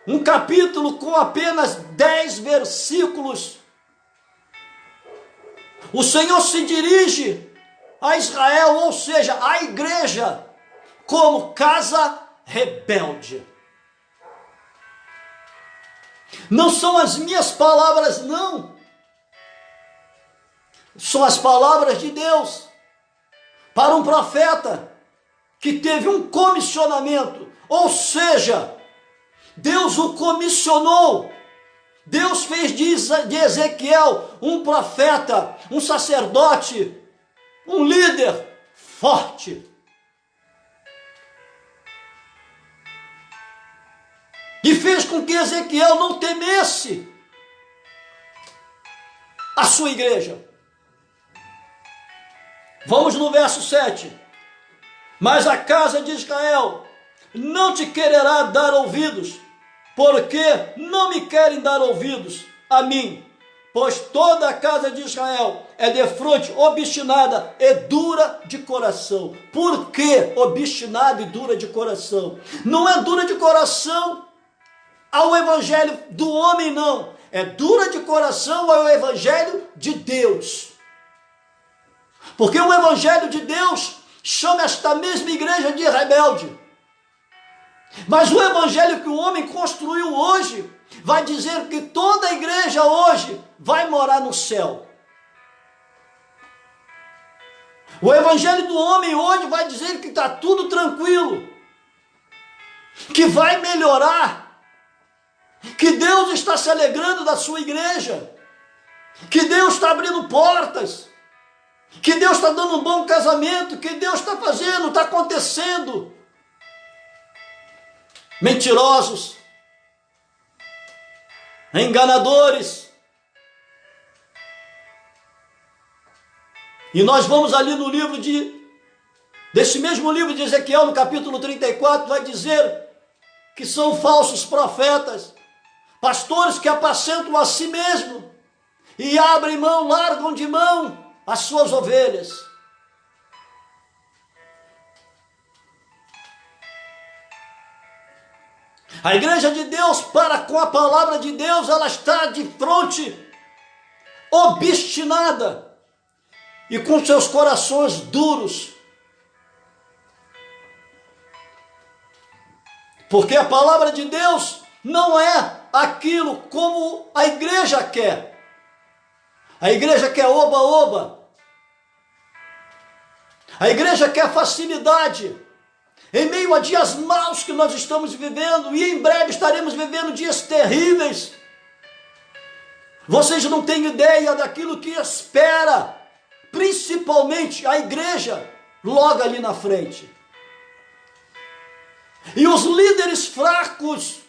um capítulo com apenas 10 versículos. O Senhor se dirige a Israel, ou seja, a igreja, como casa rebelde. Não são as minhas palavras, não. São as palavras de Deus para um profeta que teve um comissionamento, ou seja, Deus o comissionou. Deus fez de Ezequiel um profeta, um sacerdote, um líder forte. E fez com que Ezequiel não temesse a sua igreja. Vamos no verso 7. Mas a casa de Israel não te quererá dar ouvidos, porque não me querem dar ouvidos a mim, pois toda a casa de Israel é defronte, obstinada e dura de coração. Por que obstinada e dura de coração? Não é dura de coração ao evangelho do homem, não. É dura de coração ao evangelho de Deus. Porque o evangelho de Deus chama esta mesma igreja de rebelde. Mas o evangelho que o homem construiu hoje vai dizer que toda a igreja hoje vai morar no céu. O evangelho do homem hoje vai dizer que está tudo tranquilo, que vai melhorar, que Deus está se alegrando da sua igreja, que Deus está abrindo portas, que Deus está dando um bom casamento, que Deus está fazendo, está acontecendo. Mentirosos, enganadores. E nós vamos ali no livro desse mesmo livro de Ezequiel, no capítulo 34, vai dizer que são falsos profetas, pastores que apacentam a si mesmo e abrem mão, largam de mão as suas ovelhas. A igreja de Deus, para com a palavra de Deus, ela está de fronte, obstinada e com seus corações duros. Porque a palavra de Deus não é aquilo como a igreja quer. A igreja quer oba-oba. A igreja quer facilidade. Em meio a dias maus que nós estamos vivendo, e em breve estaremos vivendo dias terríveis. Vocês não têm ideia daquilo que espera, principalmente a igreja, logo ali na frente. E os líderes fracos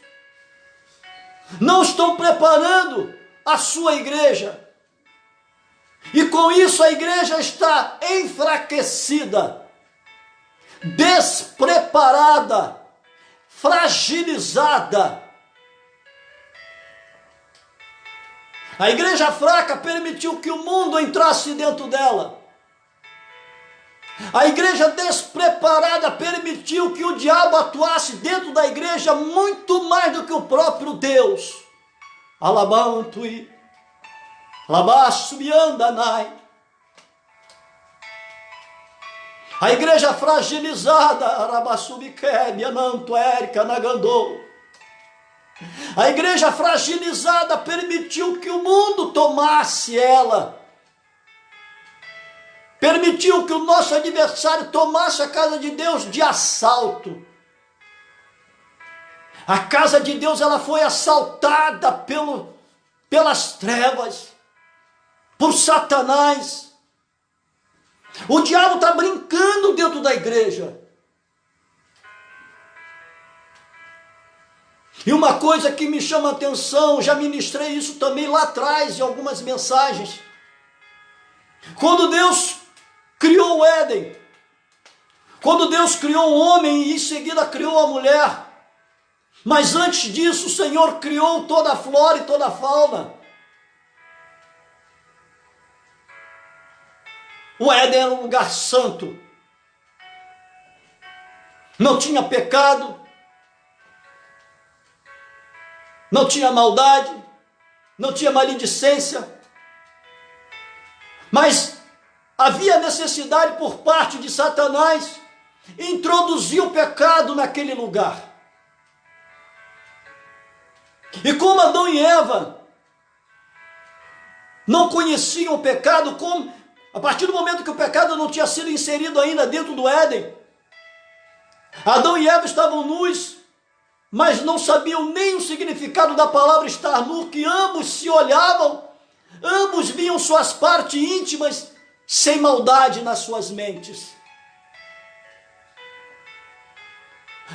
não estão preparando a sua igreja. E com isso a igreja está enfraquecida, despreparada, fragilizada. A igreja fraca permitiu que o mundo entrasse dentro dela. A igreja despreparada permitiu que o diabo atuasse dentro da igreja muito mais do que o próprio Deus. Alabantui, alabassubiandanai. A igreja fragilizada, a igreja fragilizada permitiu que o mundo tomasse ela. Permitiu que o nosso adversário tomasse a casa de Deus de assalto. A casa de Deus, ela foi assaltada pelas trevas, por Satanás. O diabo está brincando dentro da igreja. E uma coisa que me chama a atenção, já ministrei isso também lá atrás em algumas mensagens. Quando Deus criou o Éden, quando Deus criou o homem e em seguida criou a mulher, mas antes disso o Senhor criou toda a flora e toda a fauna. O Éden era um lugar santo. não tinha pecado, não tinha maldade, não tinha maledicência, mas havia necessidade por parte de Satanás introduzir o pecado naquele lugar. E como Adão e Eva não conheciam o pecado, a partir do momento que o pecado não tinha sido inserido ainda dentro do Éden, Adão e Eva estavam nus, mas não sabiam nem o significado da palavra estar nu, que ambos se olhavam, ambos viam suas partes íntimas, sem maldade nas suas mentes.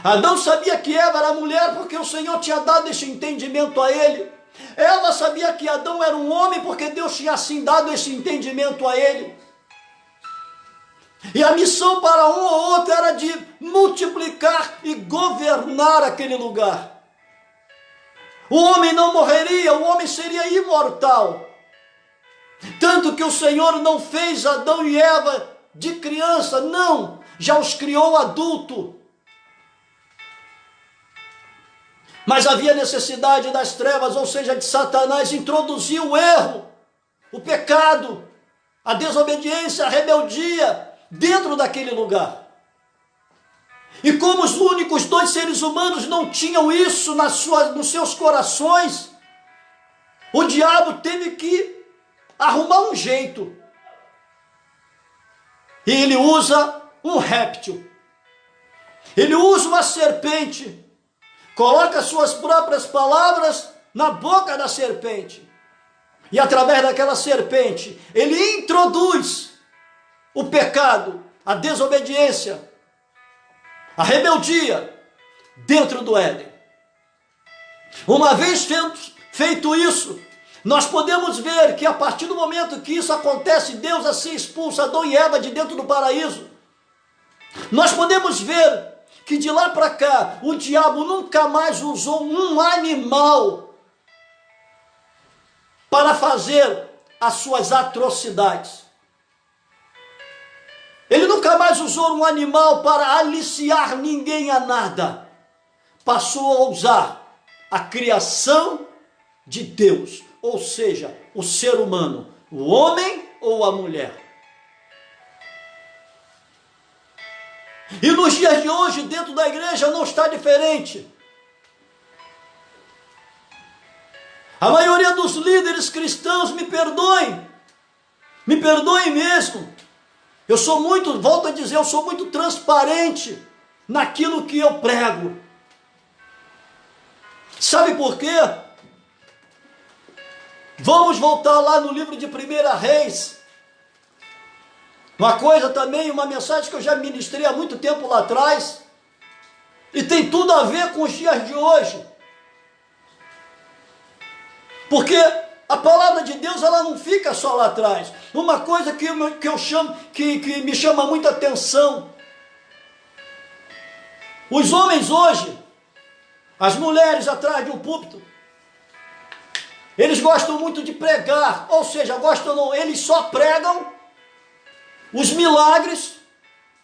Adão sabia que Eva era mulher porque o Senhor tinha dado esse entendimento a ele. Eva sabia que Adão era um homem porque Deus tinha assim dado esse entendimento a ele. E a missão para um ou outro era de multiplicar e governar aquele lugar. O homem não morreria, o homem seria imortal. Tanto que o Senhor não fez Adão e Eva de criança, não, já os criou adulto. Mas havia necessidade das trevas, ou seja, de Satanás, introduzir o erro, o pecado, a desobediência, a rebeldia dentro daquele lugar. E como os únicos dois seres humanos não tinham isso nos seus corações, o diabo teve que arrumar um jeito. E ele usa um réptil. Ele usa uma serpente. Coloca suas próprias palavras na boca da serpente. E através daquela serpente, ele introduz o pecado, a desobediência, a rebeldia dentro do Éden. Uma vez feito isso, nós podemos ver que a partir do momento que isso acontece, Deus assim expulsa Adão e Eva de dentro do paraíso. Nós podemos ver que de lá para cá, o diabo nunca mais usou um animal para fazer as suas atrocidades. Ele nunca mais usou um animal para aliciar ninguém a nada. Passou a usar a criação de Deus, ou seja, o ser humano, o homem ou a mulher. E nos dias de hoje, dentro da igreja, não está diferente. A maioria dos líderes cristãos, me perdoem mesmo. Eu sou muito, volto a dizer, eu sou muito transparente naquilo que eu prego. Sabe por quê? Vamos voltar lá no livro de 1 Reis. Uma coisa também, uma mensagem que eu já ministrei há muito tempo lá atrás, e tem tudo a ver com os dias de hoje. Porque a palavra de Deus, ela não fica só lá atrás. Uma coisa que me chama muita atenção. Os homens hoje, as mulheres atrás de um púlpito, eles gostam muito de pregar, ou seja, eles só pregam os milagres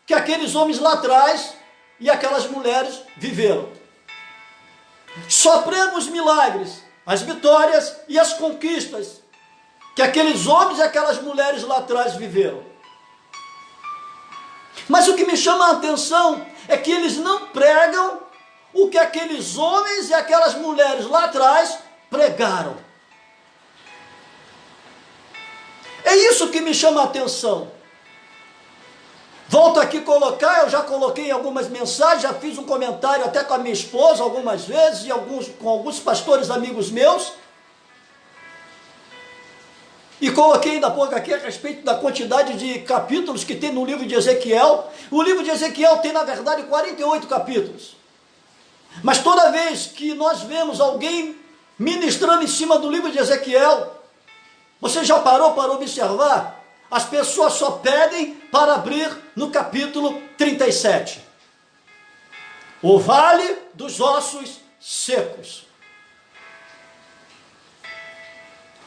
que aqueles homens lá atrás e aquelas mulheres viveram. Só pregam os milagres, as vitórias e as conquistas que aqueles homens e aquelas mulheres lá atrás viveram. Mas o que me chama a atenção é que eles não pregam o que aqueles homens e aquelas mulheres lá atrás pregaram. É isso que me chama a atenção. Volto aqui colocar, eu já coloquei em algumas mensagens, já fiz um comentário até com a minha esposa algumas vezes, e com alguns pastores amigos meus, e coloquei ainda há pouco aqui a respeito da quantidade de capítulos que tem no livro de Ezequiel. O livro de Ezequiel tem, na verdade, 48 capítulos. Mas toda vez que nós vemos alguém ministrando em cima do livro de Ezequiel, você já parou para observar? As pessoas só pedem para abrir no capítulo 37. O vale dos ossos secos.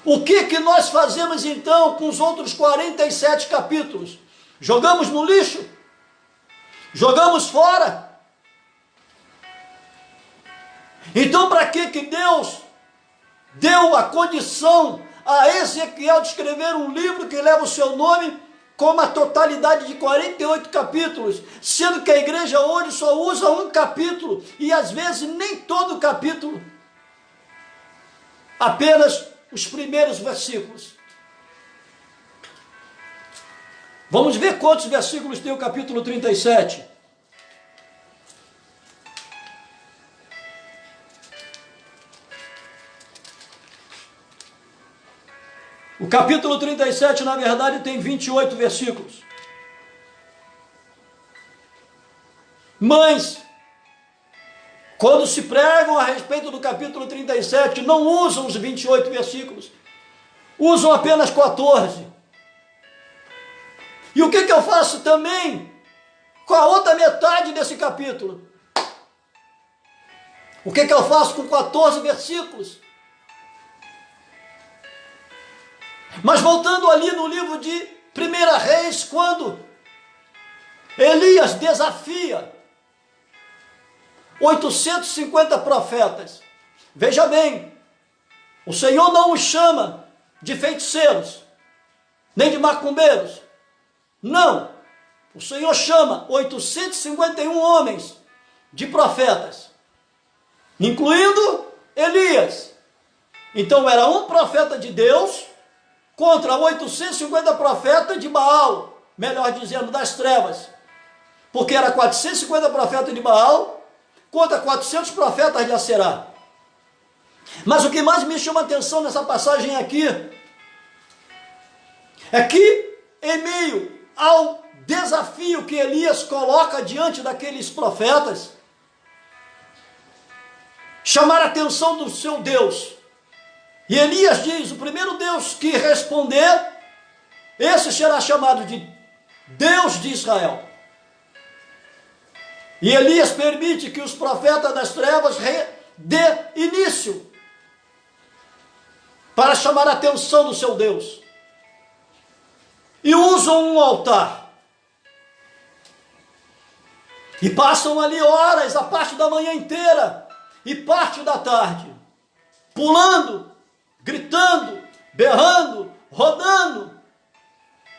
O que nós fazemos então com os outros 47 capítulos? Jogamos no lixo? Jogamos fora? Então, para que Deus deu a condição a Ezequiel de escrever um livro que leva o seu nome, com uma totalidade de 48 capítulos, sendo que a igreja hoje só usa um capítulo, e às vezes nem todo o capítulo, apenas os primeiros versículos. Vamos ver quantos versículos tem o capítulo 37. O capítulo 37, na verdade, tem 28 versículos. Mas, quando se pregam a respeito do capítulo 37, não usam os 28 versículos, usam apenas 14. E o que eu faço também com a outra metade desse capítulo? O que eu faço com 14 versículos? Mas voltando ali no livro de 1 Reis, quando Elias desafia 850 profetas, veja bem, o Senhor não os chama de feiticeiros, nem de macumbeiros, não, o Senhor chama 851 homens de profetas, incluindo Elias. Então era um profeta de Deus contra 850 profetas de Baal, melhor dizendo, das trevas, porque era 450 profetas de Baal contra 400 profetas de Aserá. Mas o que mais me chama a atenção nessa passagem aqui é que, em meio ao desafio que Elias coloca diante daqueles profetas, chamar a atenção do seu Deus. E Elias diz: o primeiro Deus que responder, esse será chamado de Deus de Israel. E Elias permite que os profetas das trevas dê início para chamar a atenção do seu Deus. E usam um altar. E passam ali horas, a parte da manhã inteira e parte da tarde, pulando, gritando, berrando, rodando,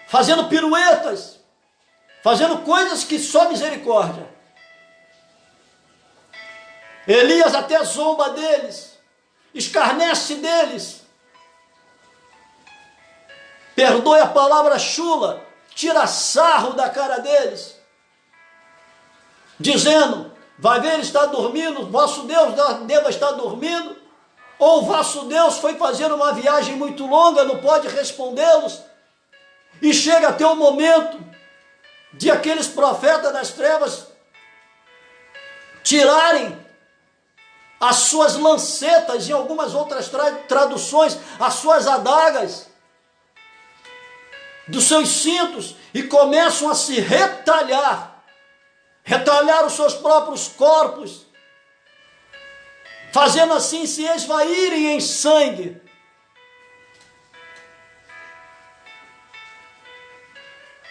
fazendo piruetas, fazendo coisas que só misericórdia. Elias até zomba deles, escarnece deles, perdoe a palavra chula, tira sarro da cara deles, dizendo: vai ver, ele está dormindo, vosso Deus deva estar dormindo, ou o vosso Deus foi fazer uma viagem muito longa, não pode respondê-los. E chega até o momento de aqueles profetas das trevas tirarem as suas lancetas, em algumas outras traduções, as suas adagas dos seus cintos, e começam a se retalhar os seus próprios corpos, fazendo assim se esvaírem em sangue.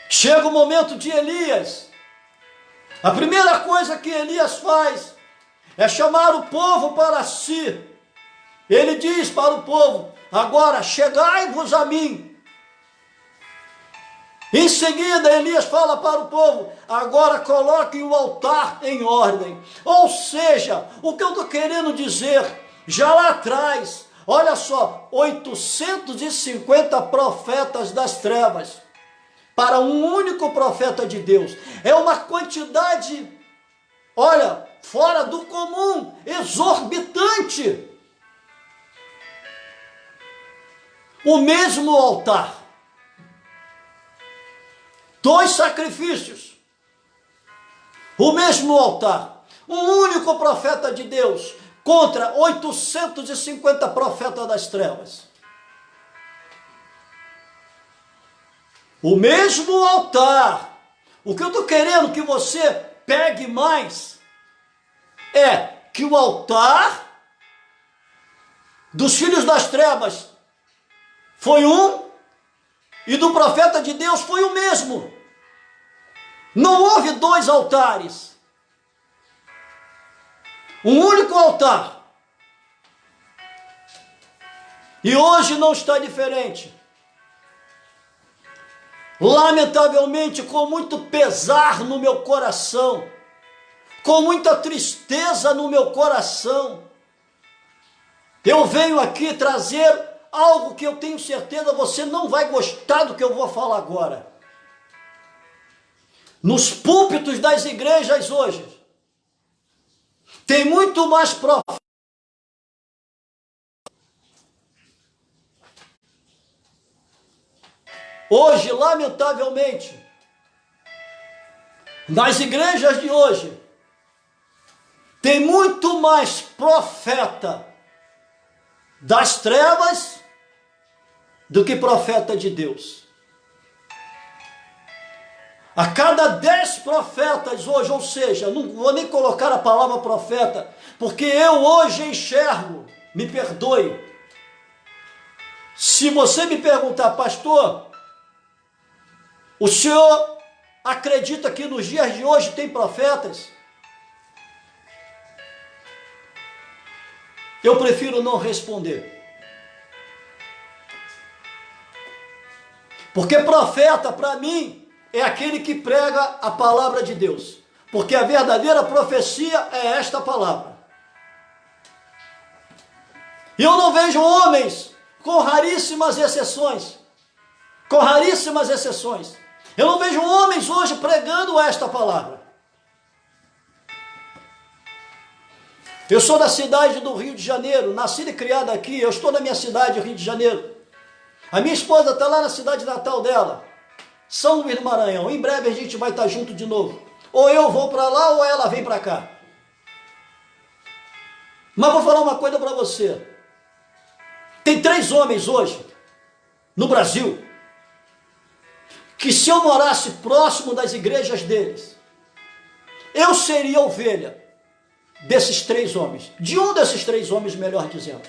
Chega o momento de Elias. A primeira coisa que Elias faz é chamar o povo para si. Ele diz para o povo: agora chegai-vos a mim. Em seguida, Elias fala para o povo: agora coloquem o altar em ordem. Ou seja, o que eu estou querendo dizer, já lá atrás, olha só, 850 profetas das trevas, para um único profeta de Deus, é uma quantidade, olha, fora do comum, exorbitante. O mesmo altar, 2 sacrifícios, o mesmo altar, um único profeta de Deus contra 850 profetas das trevas. O mesmo altar. O que eu estou querendo que você pegue mais é que o altar dos filhos das trevas foi um, e do profeta de Deus foi o mesmo. Não houve 2 altares. Um único altar, E hoje não está diferente. Lamentavelmente, com muito pesar no meu coração, com muita tristeza no meu coração, eu venho aqui trazer algo que eu tenho certeza você não vai gostar do que eu vou falar agora. Nos púlpitos das igrejas hoje, tem muito mais profeta. Hoje, lamentavelmente, nas igrejas de hoje, tem muito mais profeta das trevas do que profeta de Deus. A cada 10 profetas hoje, ou seja, não vou nem colocar a palavra profeta, porque eu hoje enxergo, me perdoe. Se você me perguntar, pastor, o senhor acredita que nos dias de hoje tem profetas? Eu prefiro não responder. Porque profeta, para mim, é aquele que prega a palavra de Deus. Porque a verdadeira profecia é esta palavra. E eu não vejo homens, com raríssimas exceções, eu não vejo homens hoje pregando esta palavra. Eu sou da cidade do Rio de Janeiro, nascida e criada aqui, eu estou na minha cidade, Rio de Janeiro. A minha esposa está lá na cidade natal dela, São Luís do Maranhão. Em breve a gente vai estar junto de novo. Ou eu vou para lá ou ela vem para cá. Mas vou falar uma coisa para você. Tem 3 homens hoje, no Brasil, que se eu morasse próximo das igrejas deles, eu seria ovelha desses 3 homens, de um desses 3 homens, melhor dizendo.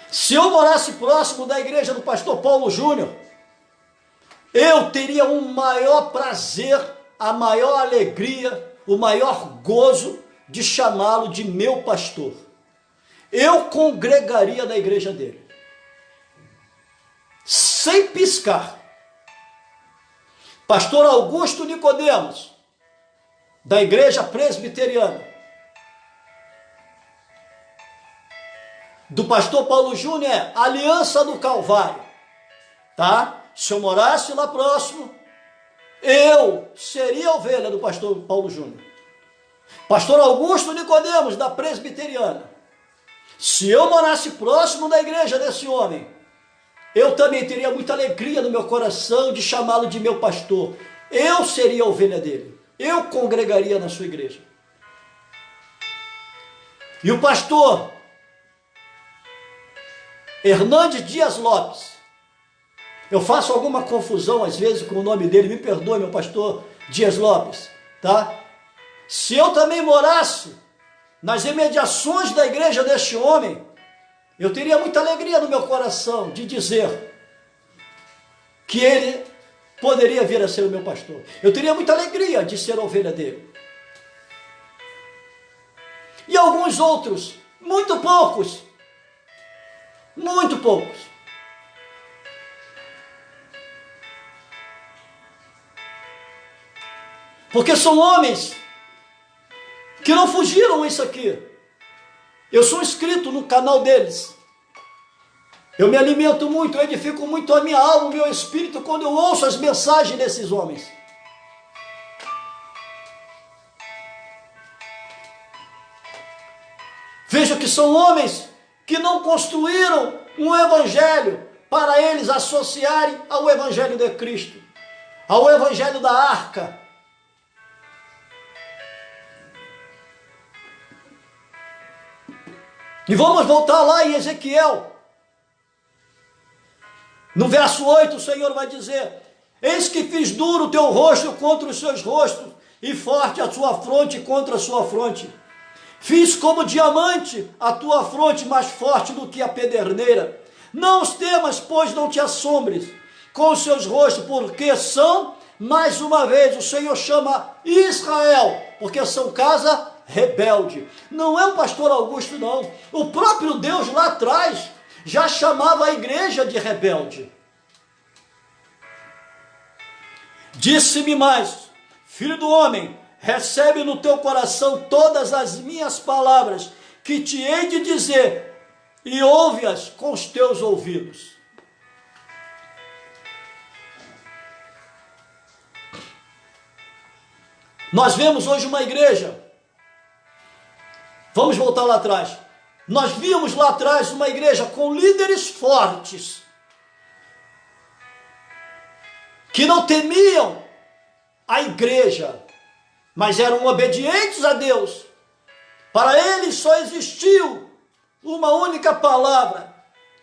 Se eu morasse próximo da igreja do pastor Paulo Júnior, eu teria um maior prazer, a maior alegria, o maior gozo de chamá-lo de meu pastor. Eu congregaria na igreja dele, sem piscar. Pastor Augusto Nicodemos, da igreja presbiteriana, do pastor Paulo Júnior é Aliança do Calvário, tá? Se eu morasse lá próximo, eu seria a ovelha do pastor Paulo Júnior. Pastor Augusto Nicodemos, da presbiteriana, se eu morasse próximo da igreja desse homem, eu também teria muita alegria no meu coração de chamá-lo de meu pastor. Eu seria a ovelha dele. Eu congregaria na sua igreja. E o pastor Hernandes Dias Lopes, eu faço alguma confusão às vezes com o nome dele, me perdoe, meu pastor Dias Lopes, tá? Se eu também morasse nas imediações da igreja deste homem, eu teria muita alegria no meu coração de dizer que ele poderia vir a ser o meu pastor. Eu teria muita alegria de ser a ovelha dele. E alguns outros, muito poucos, porque são homens que não fugiram isso aqui. Eu sou inscrito no canal deles. Eu me alimento muito, eu edifico muito a minha alma, o meu espírito, quando eu ouço as mensagens desses homens. Veja que são homens que não construíram um evangelho para eles associarem ao evangelho de Cristo, ao evangelho da arca. E vamos voltar lá em Ezequiel. No verso 8 o Senhor vai dizer: eis que fiz duro o teu rosto contra os seus rostos, e forte a sua fronte contra a sua fronte. Fiz como diamante a tua fronte, mais forte do que a pederneira. Não os temas, pois não te assombres com os seus rostos, porque são, mais uma vez, o Senhor chama Israel, porque são casa rebelde. Não é o pastor Augusto, não. O próprio Deus lá atrás, já chamava a igreja de rebelde. Disse-me mais: filho do homem, recebe no teu coração todas as minhas palavras que te hei de dizer, e ouve-as com os teus ouvidos. Nós vemos hoje uma igreja, vamos voltar lá atrás, nós víamos lá atrás uma igreja com líderes fortes, que não temiam a igreja, mas eram obedientes a Deus. Para eles só existiu uma única palavra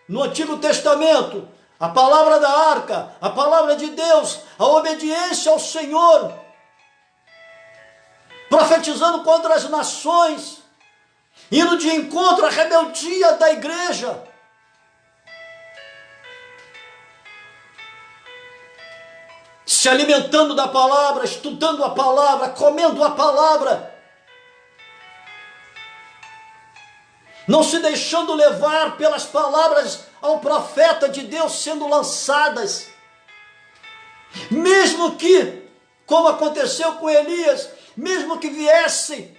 no Antigo Testamento, a palavra da arca, a palavra de Deus, a obediência ao Senhor, profetizando contra as nações, indo de encontro à rebeldia da igreja. Se alimentando da palavra, estudando a palavra, comendo a palavra, não se deixando levar pelas palavras ao profeta de Deus sendo lançadas, mesmo que, como aconteceu com Elias, mesmo que viessem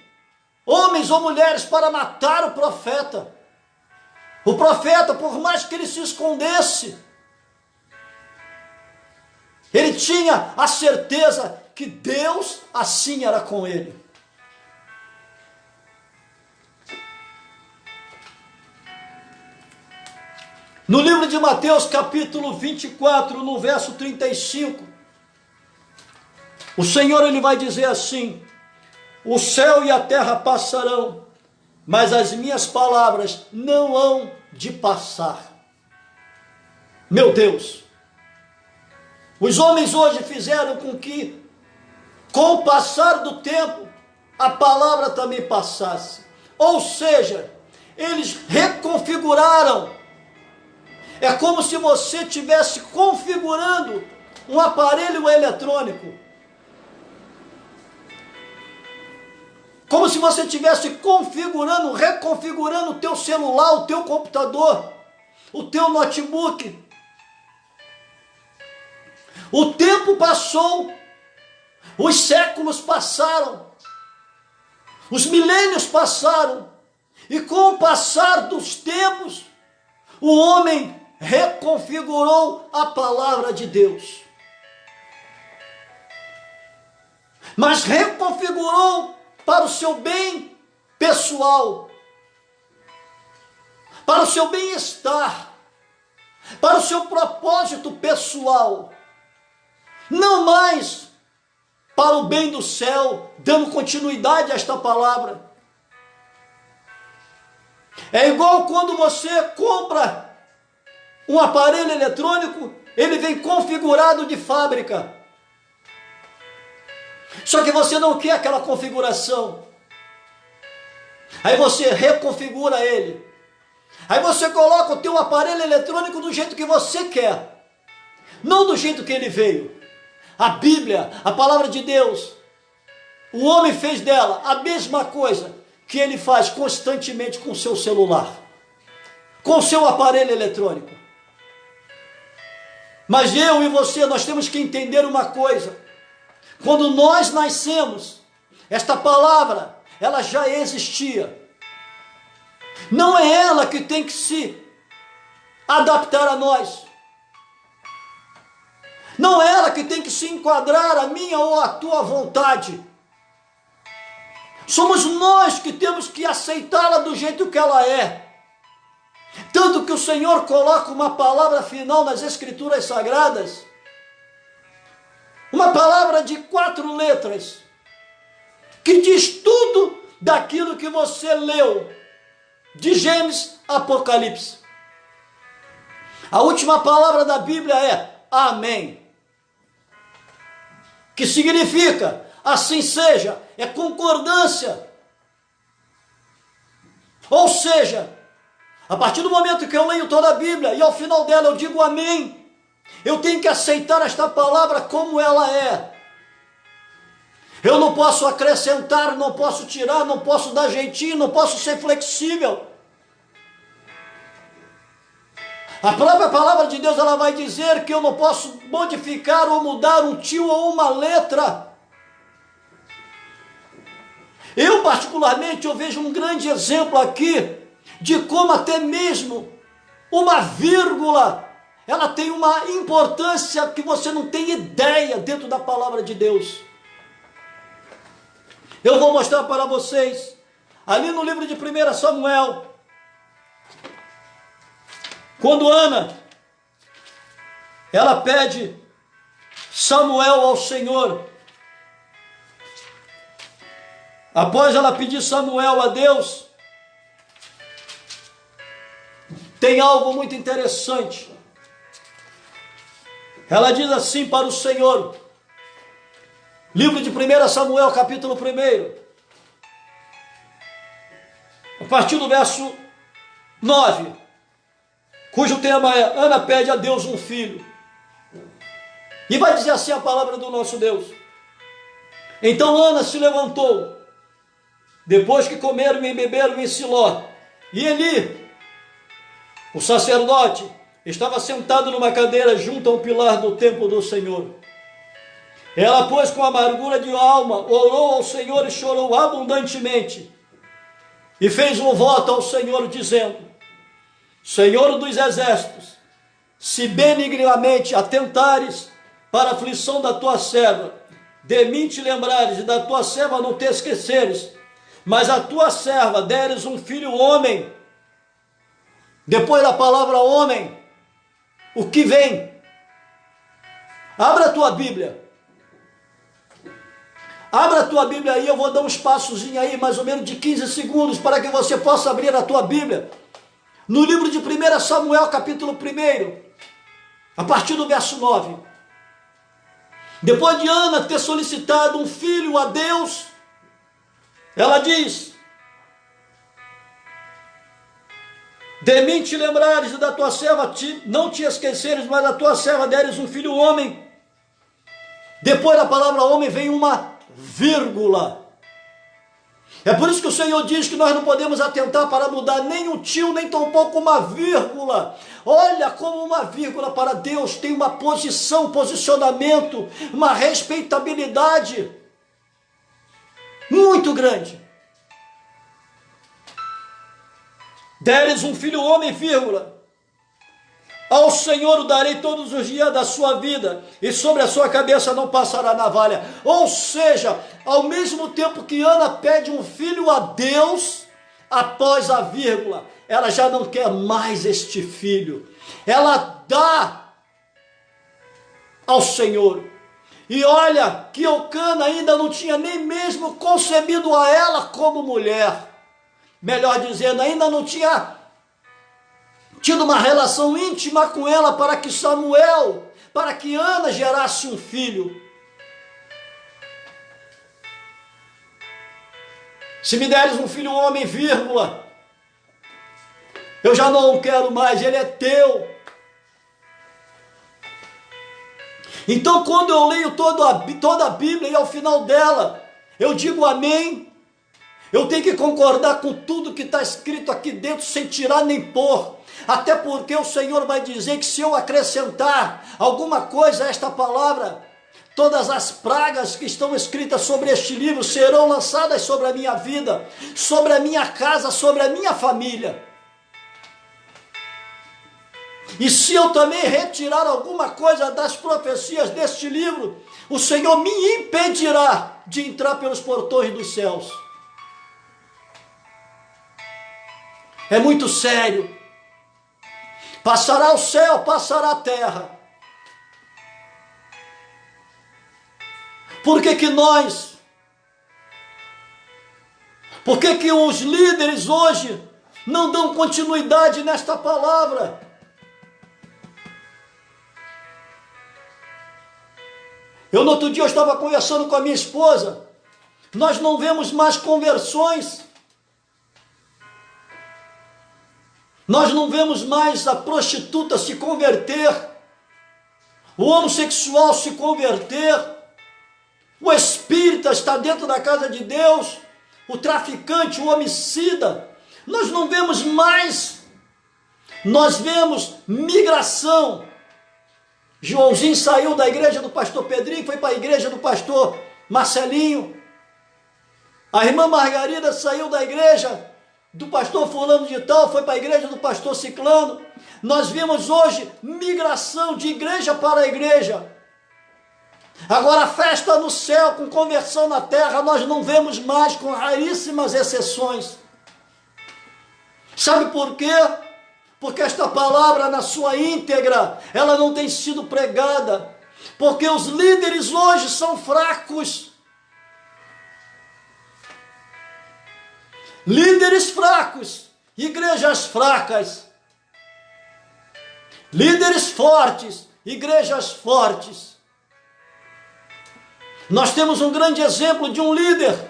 homens ou mulheres para matar o profeta, por mais que ele se escondesse, ele tinha a certeza que Deus assim era com ele. No livro de Mateus, capítulo 24, no verso 35, o Senhor ele vai dizer assim: o céu e a terra passarão, mas as minhas palavras não hão de passar. Meu Deus, os homens hoje fizeram com que, com o passar do tempo, a palavra também passasse. Ou seja, eles reconfiguraram. É como se você estivesse configurando um aparelho eletrônico. Como se você estivesse configurando, reconfigurando o teu celular, o teu computador, o teu notebook. O tempo passou, os séculos passaram, os milênios passaram, e com o passar dos tempos, o homem reconfigurou a palavra de Deus. Mas reconfigurou para o seu bem pessoal, para o seu bem-estar, para o seu propósito pessoal, não mais para o bem do céu, dando continuidade a esta palavra. É igual quando você compra um aparelho eletrônico, ele vem configurado de fábrica. Só que você não quer aquela configuração. Aí você reconfigura ele. Aí você coloca o teu aparelho eletrônico do jeito que você quer, não do jeito que ele veio. A Bíblia, a palavra de Deus, o homem fez dela a mesma coisa que ele faz constantemente com o seu celular, com o seu aparelho eletrônico. Mas eu e você, nós temos que entender uma coisa: quando nós nascemos, esta palavra, ela já existia. Não é ela que tem que se adaptar a nós. Não é ela que tem que se enquadrar a minha ou a tua vontade. Somos nós que temos que aceitá-la do jeito que ela é. Tanto que o Senhor coloca uma palavra final nas Escrituras Sagradas, uma palavra de 4 letras, que diz tudo daquilo que você leu, de Gênesis a Apocalipse. A última palavra da Bíblia é Amém, que significa assim seja, é concordância. Ou seja, a partir do momento que eu leio toda a Bíblia e ao final dela eu digo amém, eu tenho que aceitar esta palavra como ela é. Eu não posso acrescentar, não posso tirar, não posso dar jeitinho, não posso ser flexível. A própria palavra de Deus, ela vai dizer que eu não posso modificar ou mudar um tio ou uma letra. Eu particularmente, eu vejo um grande exemplo aqui, de como até mesmo uma vírgula, ela tem uma importância que você não tem ideia dentro da palavra de Deus. Eu vou mostrar para vocês, ali no livro de 1 Samuel, quando Ana, ela pede Samuel ao Senhor. Após ela pedir Samuel a Deus, tem algo muito interessante. Ela diz assim para o Senhor, livro de 1 Samuel, capítulo 1, a partir do verso 9, cujo tema é: Ana pede a Deus um filho. E vai dizer assim a palavra do nosso Deus: Então Ana se levantou, depois que comeram e beberam em Siló, e Eli, o sacerdote, estava sentado numa cadeira junto ao pilar do templo do Senhor. Ela, pois, com amargura de alma, orou ao Senhor e chorou abundantemente, e fez um voto ao Senhor, dizendo: Senhor dos exércitos, se benignamente atentares para a aflição da tua serva, de mim te lembrares e da tua serva não te esqueceres, mas a tua serva deres um filho homem. Depois da palavra homem, o que vem? Abra a tua Bíblia. Abra a tua Bíblia aí, eu vou dar um espaçozinho aí, mais ou menos de 15 segundos, para que você possa abrir a tua Bíblia. No livro de 1 Samuel, capítulo 1, a partir do verso 9. Depois de Ana ter solicitado um filho a Deus, ela diz: De mim te lembrares e da tua serva não te esqueceres, mas a tua serva deres um filho homem. Depois da palavra homem vem uma vírgula. É por isso que o Senhor diz que nós não podemos atentar para mudar nem um tio, nem tampouco uma vírgula. Olha como uma vírgula para Deus tem uma posição, um posicionamento, uma respeitabilidade muito grande. Deres um filho homem, vírgula. Ao Senhor o darei todos os dias da sua vida, e sobre a sua cabeça não passará navalha. Ou seja, ao mesmo tempo que Ana pede um filho a Deus, após a vírgula, ela já não quer mais este filho. Ela dá ao Senhor. E olha que Eucana ainda não tinha nem mesmo concebido a ela como mulher. Melhor dizendo, ainda não tinha tido uma relação íntima com ela para que Samuel, para que Ana gerasse um filho. Se me deres um filho homem, vírgula, eu já não o quero mais, ele é teu. Então, quando eu leio toda a Bíblia e ao final dela, eu digo amém. Eu tenho que concordar com tudo que está escrito aqui dentro, sem tirar nem pôr. Até porque o Senhor vai dizer que se eu acrescentar alguma coisa a esta palavra, todas as pragas que estão escritas sobre este livro serão lançadas sobre a minha vida, sobre a minha casa, sobre a minha família. E se eu também retirar alguma coisa das profecias deste livro, o Senhor me impedirá de entrar pelos portões dos céus. É muito sério. Passará o céu, passará a terra. Por que que os líderes hoje não dão continuidade nesta palavra? No outro dia eu estava conversando com a minha esposa, nós não vemos mais conversões, nós não vemos mais a prostituta se converter, o homossexual se converter, o espírita está dentro da casa de Deus, o traficante, o homicida. Nós não vemos mais Nós vemos migração. Joãozinho saiu da igreja do pastor Pedrinho, foi para a igreja do pastor Marcelinho. A irmã Margarida saiu da igreja do pastor fulano de tal, foi para a igreja do pastor Ciclano. Nós vimos hoje migração de igreja para igreja. Agora, festa no céu com conversão na terra, nós não vemos mais, com raríssimas exceções. Sabe por quê? Porque esta palavra na sua íntegra, ela não tem sido pregada. Porque os líderes hoje são fracos. Líderes fracos, igrejas fracas. Líderes fortes, igrejas fortes. Nós temos um grande exemplo de um líder.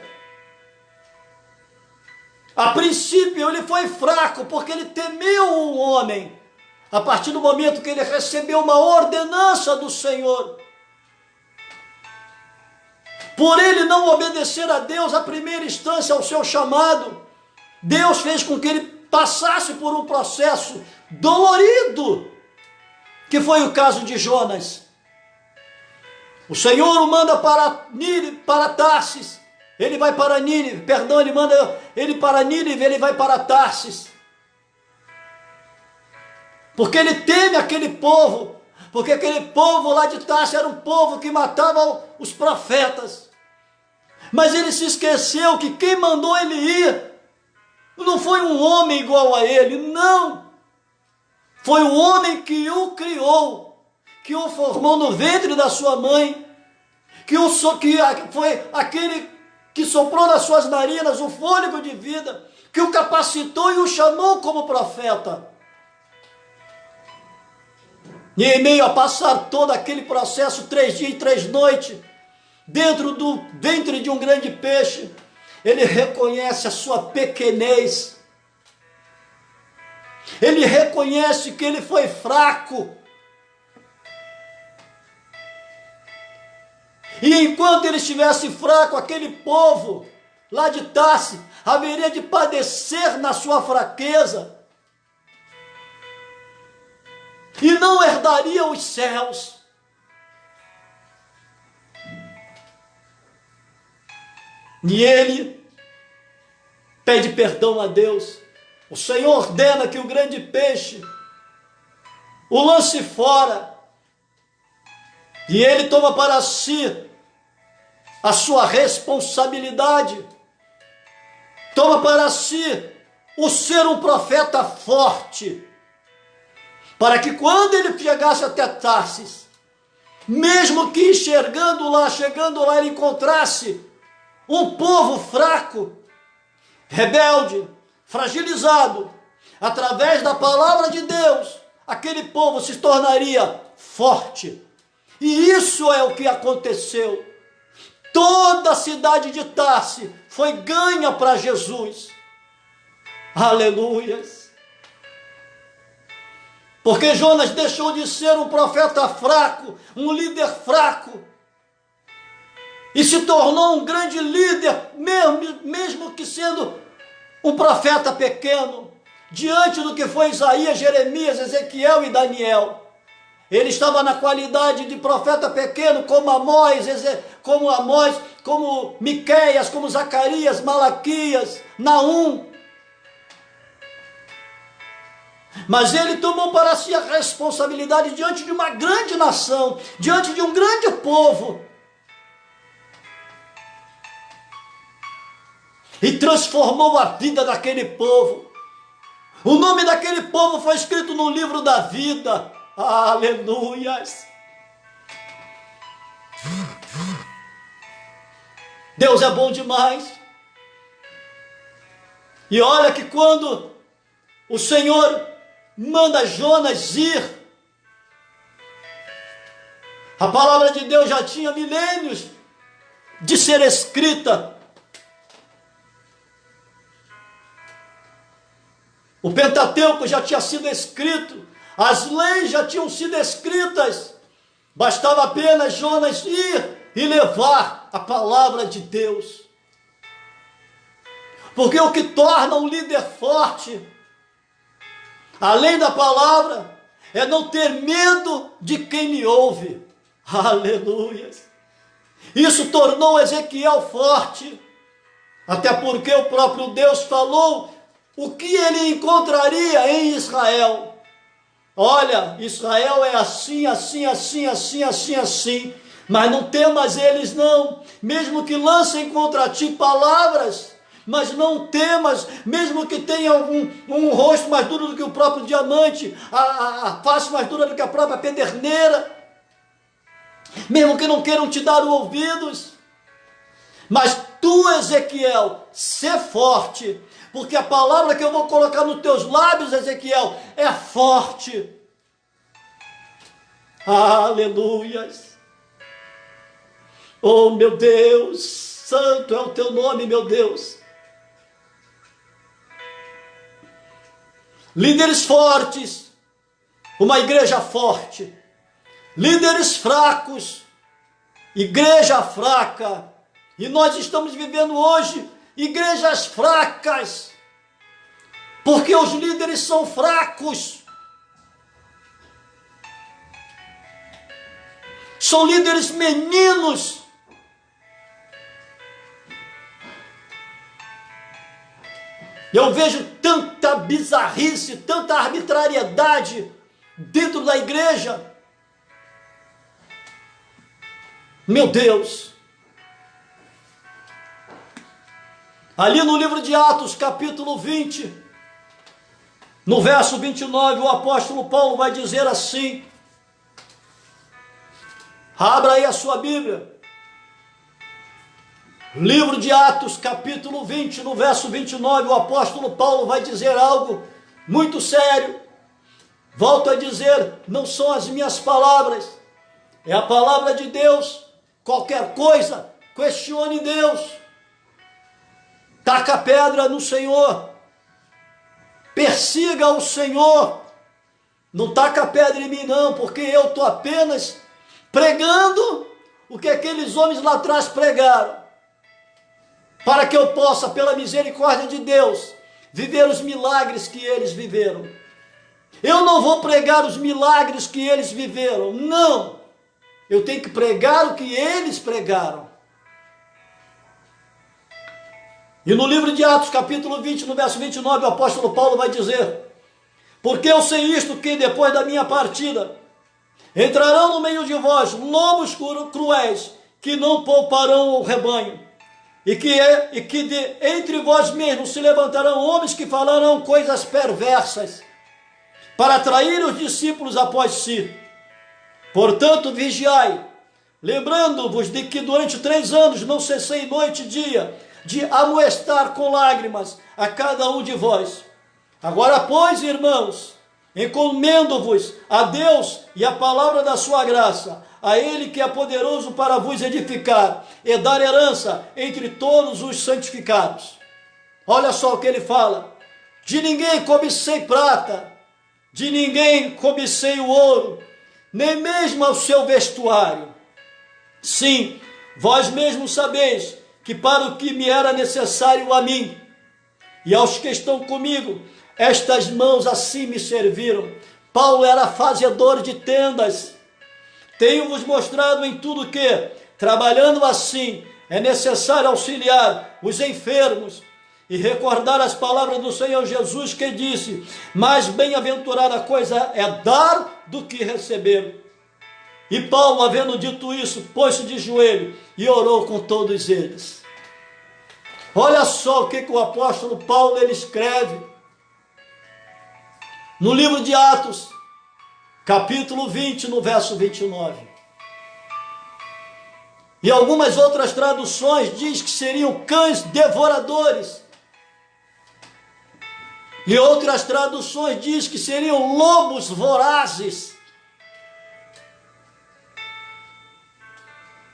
A princípio ele foi fraco porque ele temeu um homem. A partir do momento que ele recebeu uma ordenança do Senhor, por ele não obedecer a Deus à primeira instância, ao seu chamado, Deus fez com que ele passasse por um processo dolorido, que foi o caso de Jonas. O Senhor o manda para Tarsis, ele vai para Nínive, perdão, ele manda ele para Nínive, ele vai para Tarsis. Porque ele teme aquele povo, porque aquele povo lá de Tarsis era um povo que matava os profetas. Mas ele se esqueceu que quem mandou ele ir não foi um homem igual a ele, não. Foi o homem que o criou, que o formou no ventre da sua mãe, que foi aquele que soprou nas suas narinas o fôlego de vida, que o capacitou e o chamou como profeta. E em meio a passar todo aquele processo, 3 dias e 3 noites, dentro do ventre de um grande peixe, ele reconhece a sua pequenez. Ele reconhece que ele foi fraco. E enquanto ele estivesse fraco, aquele povo lá de Tarsis haveria de padecer na sua fraqueza e não herdaria os céus. E ele pede perdão a Deus. O Senhor ordena que o grande peixe o lance fora. E ele toma para si a sua responsabilidade. Toma para si o ser um profeta forte. Para que quando ele chegasse até Tarsis, mesmo que chegando lá, ele encontrasse um povo fraco, rebelde, fragilizado, através da palavra de Deus, aquele povo se tornaria forte. E isso é o que aconteceu. Toda a cidade de Tarsis foi ganha para Jesus. Aleluias. Porque Jonas deixou de ser um profeta fraco, um líder fraco, e se tornou um grande líder, mesmo que sendo um profeta pequeno, diante do que foi Isaías, Jeremias, Ezequiel e Daniel. Ele estava na qualidade de profeta pequeno, como Amós, como Miqueias, como Zacarias, Malaquias, Naum. Mas ele tomou para si a responsabilidade diante de uma grande nação, diante de um grande povo, e transformou a vida daquele povo. O nome daquele povo foi escrito no livro da vida. Aleluias! Deus é bom demais. E olha que quando o Senhor manda Jonas ir, a palavra de Deus já tinha milênios de ser escrita. O Pentateuco já tinha sido escrito, as leis já tinham sido escritas, bastava apenas Jonas ir e levar a palavra de Deus. Porque o que torna um líder forte, além da palavra, é não ter medo de quem me ouve. Aleluia! Isso tornou Ezequiel forte, até porque o próprio Deus falou o que ele encontraria em Israel. Olha, Israel é assim, assim, assim, assim, assim, assim, mas não temas eles não, mesmo que lancem contra ti palavras, mas não temas, mesmo que tenha um rosto mais duro do que o próprio diamante, a face mais dura do que a própria pederneira, mesmo que não queiram te dar ouvidos, mas tu, Ezequiel, sê forte, porque a palavra que eu vou colocar nos teus lábios, Ezequiel, é forte. Aleluias. Oh, meu Deus, santo é o teu nome, meu Deus. Líderes fortes, uma igreja forte. Líderes fracos, igreja fraca. E nós estamos vivendo hoje igrejas fracas, porque os líderes são fracos. São líderes meninos. Eu vejo tanta bizarrice, tanta arbitrariedade dentro da igreja. Meu Deus. Ali no livro de Atos, capítulo 20, no verso 29, o apóstolo Paulo vai dizer assim. Abra aí a sua Bíblia. Livro de Atos, capítulo 20, no verso 29, o apóstolo Paulo vai dizer algo muito sério. Volto a dizer, não são as minhas palavras, é a palavra de Deus. Qualquer coisa, questione Deus. Taca pedra no Senhor. Persiga o Senhor. Não taca pedra em mim não, porque eu estou apenas pregando o que aqueles homens lá atrás pregaram, para que eu possa, pela misericórdia de Deus, viver os milagres que eles viveram. Eu não vou pregar os milagres que eles viveram, não. Eu tenho que pregar o que eles pregaram. E no livro de Atos, capítulo 20, no verso 29, o apóstolo Paulo vai dizer: porque eu sei isto, que depois da minha partida entrarão no meio de vós lobos cruéis, que não pouparão o rebanho, e que entre vós mesmos se levantarão homens que falarão coisas perversas, para atrair os discípulos após si. Portanto, vigiai, lembrando-vos de que durante 3 anos não cessei noite e dia de amoestar com lágrimas a cada um de vós. Agora, pois, irmãos, encomendo-vos a Deus e a palavra da sua graça, a Ele que é poderoso para vos edificar e dar herança entre todos os santificados. Olha só o que ele fala: de ninguém cobicei prata, de ninguém cobicei o ouro, nem mesmo ao seu vestuário. Sim, vós mesmos sabeis que para o que me era necessário a mim e aos que estão comigo, estas mãos assim me serviram. Paulo era fazedor de tendas. Tenho-vos mostrado em tudo que, trabalhando assim, é necessário auxiliar os enfermos e recordar as palavras do Senhor Jesus, que disse: mais bem-aventurada coisa é dar do que receber. E Paulo, havendo dito isso, pôs-se de joelho e orou com todos eles. Olha só o que o apóstolo Paulo ele escreve no livro de Atos, capítulo 20, no verso 29. E algumas outras traduções diz que seriam cães devoradores. E outras traduções diz que seriam lobos vorazes.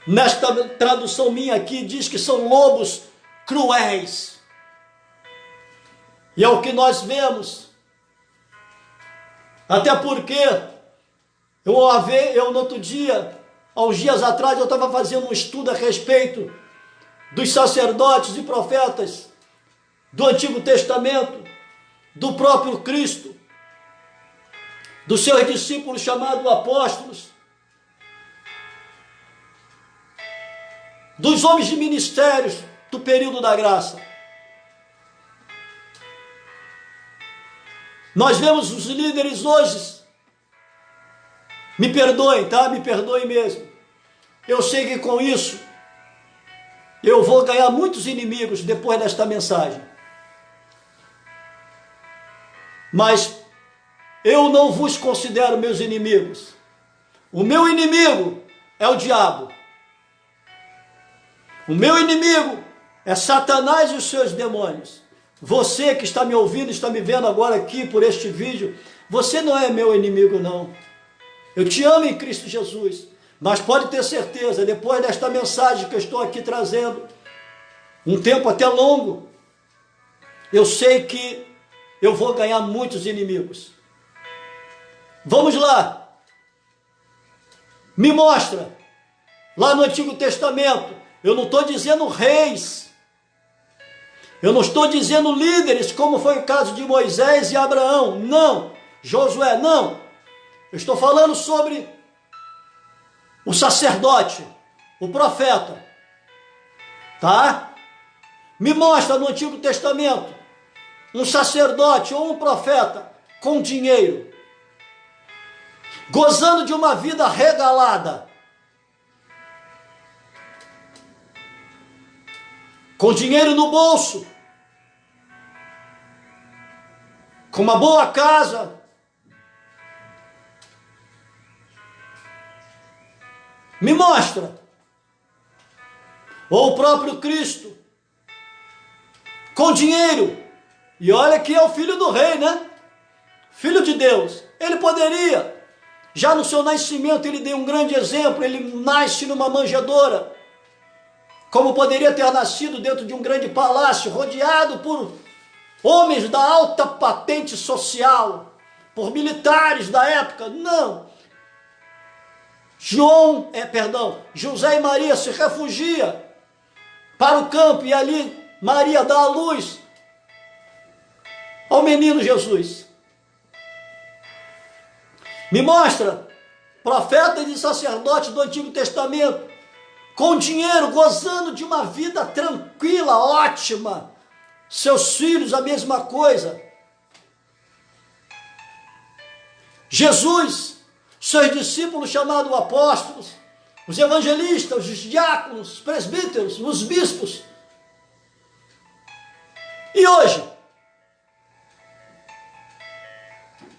Nesta tradução minha aqui diz que são lobos cruéis. E é o que nós vemos. Até porque eu no outro dia, há uns dias atrás, eu estava fazendo um estudo a respeito dos sacerdotes e profetas do Antigo Testamento, do próprio Cristo. dos seus discípulos chamados apóstolos, dos homens de ministérios do período da graça. Nós vemos os líderes hoje, me perdoem, tá? Me perdoem mesmo. Eu sei que com isso eu vou ganhar muitos inimigos depois desta mensagem. Mas eu não vos considero meus inimigos. O meu inimigo é o diabo. O meu inimigo é Satanás e os seus demônios. Você que está me ouvindo, está me vendo agora aqui por este vídeo, você não é meu inimigo, não. Eu te amo em Cristo Jesus, mas pode ter certeza, depois desta mensagem que eu estou aqui trazendo, um tempo até longo, eu sei que eu vou ganhar muitos inimigos. Vamos lá. Me mostra, lá no Antigo Testamento, eu não estou dizendo reis, eu não estou dizendo líderes, como foi o caso de Moisés e Abraão, não, Josué, não. Eu estou falando sobre o sacerdote, o profeta, tá? Me mostra no Antigo Testamento um sacerdote ou um profeta com dinheiro, gozando de uma vida regalada, com dinheiro no bolso, com uma boa casa. Me mostra. Ou o próprio Cristo, com dinheiro. E olha que é o filho do rei, né? Filho de Deus. Ele poderia, já no seu nascimento, ele deu um grande exemplo. Ele nasce numa manjedoura. Como poderia ter nascido dentro de um grande palácio, rodeado por homens da alta patente social, por militares da época. Não. José e Maria se refugia para o campo e ali Maria dá a luz ao menino Jesus. Me mostra profetas e sacerdotes do Antigo Testamento com dinheiro, gozando de uma vida tranquila, ótima. Seus filhos a mesma coisa. Jesus, seus discípulos chamados apóstolos, os evangelistas, os diáconos, os presbíteros, os bispos. E hoje,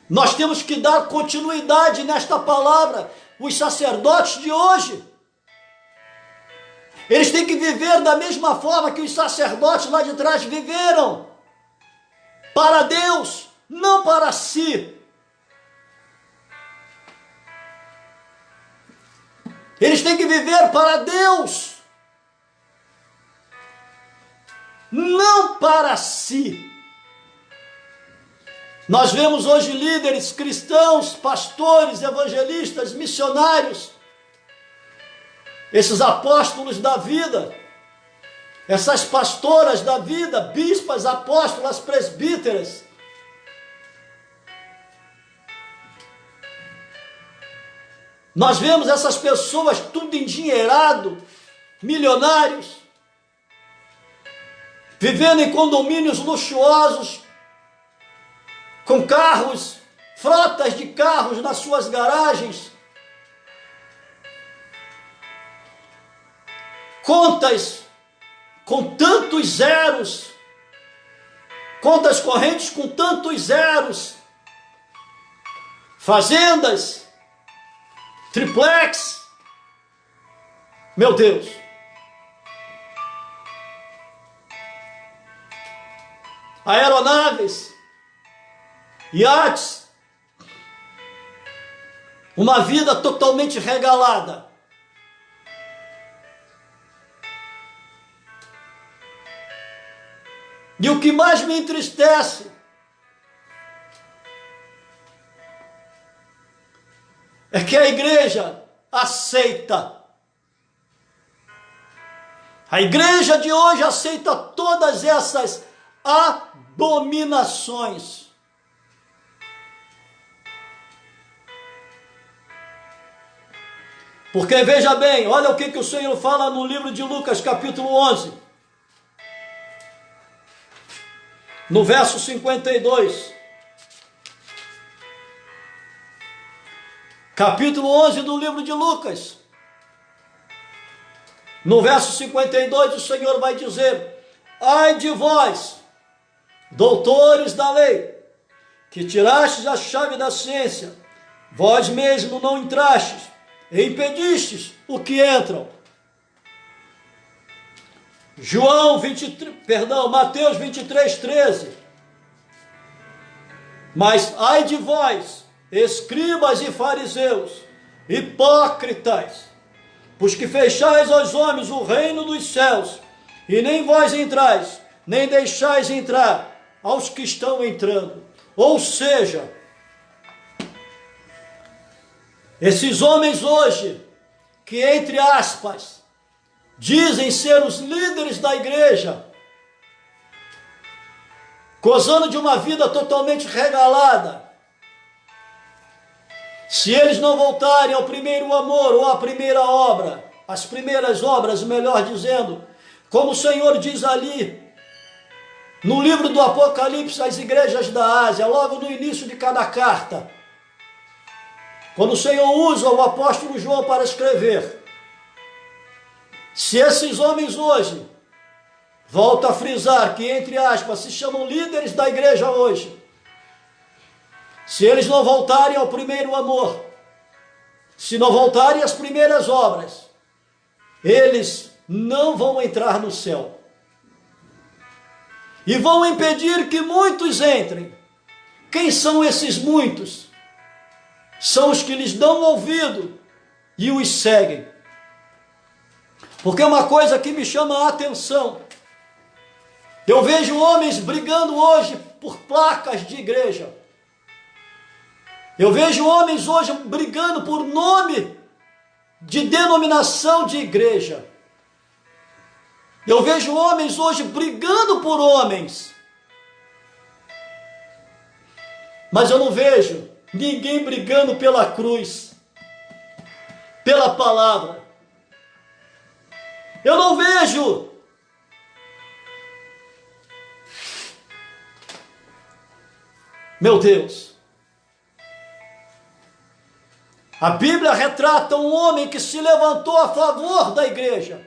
nós temos que dar continuidade nesta palavra. Os sacerdotes de hoje, eles têm que viver da mesma forma que os sacerdotes lá de trás viveram. Para Deus, não para si. Eles têm que viver para Deus, não para si. Nós vemos hoje líderes cristãos, pastores, evangelistas, missionários, esses apóstolos da vida, essas pastoras da vida, bispas, apóstolas, presbíteras, nós vemos essas pessoas tudo endinheirado, milionários, vivendo em condomínios luxuosos, com carros, frotas de carros nas suas garagens, contas com tantos zeros, contas correntes com tantos zeros, fazendas, triplex, meu Deus. Aeronaves, iates, uma vida totalmente regalada. E o que mais me entristece é que a igreja aceita. A igreja de hoje aceita todas essas abominações. Porque veja bem, olha o que o Senhor fala no livro de Lucas, capítulo 11, no verso 52. Capítulo 11 do livro de Lucas, no verso 52, o Senhor vai dizer: ai de vós, doutores da lei, que tirastes a chave da ciência, vós mesmo não entrastes, e impedistes o que entram. Mateus 23, 13. Mas ai de vós, escribas e fariseus, hipócritas, pois que fechais aos homens o reino dos céus, e nem vós entrais, nem deixais entrar aos que estão entrando. Ou seja, esses homens hoje, que entre aspas, dizem ser os líderes da igreja, gozando de uma vida totalmente regalada, se eles não voltarem ao primeiro amor ou à primeira obra, as primeiras obras, melhor dizendo, como o Senhor diz ali, no livro do Apocalipse às igrejas da Ásia, logo no início de cada carta, quando o Senhor usa o apóstolo João para escrever, se esses homens hoje, volto a frisar que, entre aspas, se chamam líderes da igreja hoje, se eles não voltarem ao primeiro amor, se não voltarem às primeiras obras, eles não vão entrar no céu. E vão impedir que muitos entrem. Quem são esses muitos? São os que lhes dão ouvido e os seguem. Porque uma coisa que me chama a atenção, eu vejo homens brigando hoje por placas de igreja. Eu vejo homens hoje brigando por nome de denominação de igreja. Eu vejo homens hoje brigando por homens. Mas eu não vejo ninguém brigando pela cruz, pela palavra. Eu não vejo meu Deus. A Bíblia retrata um homem que se levantou a favor da igreja.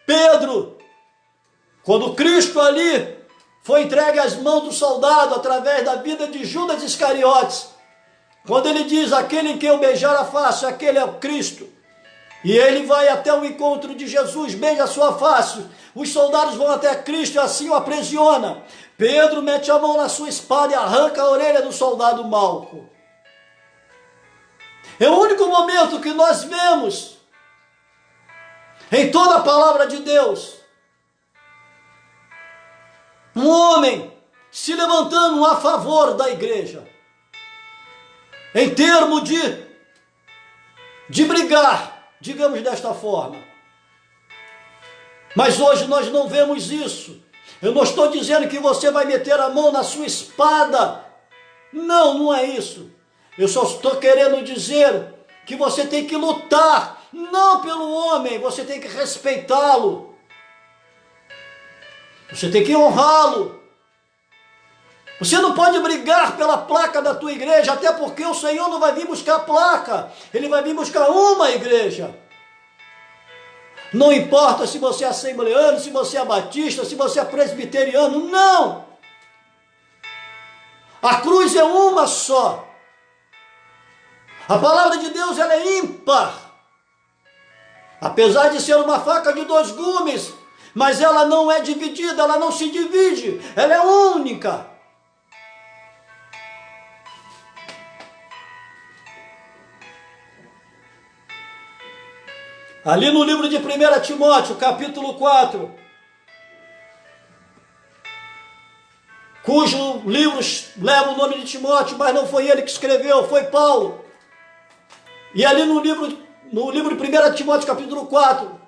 Pedro, quando Cristo ali foi entregue às mãos do soldado através da vida de Judas Iscariotes, quando ele diz: aquele em quem eu beijar a face, aquele é o Cristo, e ele vai até o encontro de Jesus, beija a sua face, os soldados vão até Cristo e assim o aprisiona. Pedro mete a mão na sua espada e arranca a orelha do soldado Malco. É o único momento que nós vemos em toda a palavra de Deus um homem se levantando a favor da igreja, em termos de brigar, digamos desta forma. Mas hoje nós não vemos isso. Eu não estou dizendo que você vai meter a mão na sua espada. Não, não é isso. Eu só estou querendo dizer que você tem que lutar, não pelo homem, você tem que respeitá-lo. Você tem que honrá-lo. Você não pode brigar pela placa da tua igreja, até porque o Senhor não vai vir buscar placa, Ele vai vir buscar uma igreja. Não importa se você é assembleano, se você é batista, se você é presbiteriano, não. A cruz é uma só. A palavra de Deus, ela é ímpar. Apesar de ser uma faca de dois gumes, mas ela não é dividida, ela não se divide, ela é única. Ali no livro de 1 Timóteo, capítulo 4, cujo livro leva o nome de Timóteo, mas não foi ele que escreveu, foi Paulo. E ali no livro de 1 Timóteo, capítulo 4,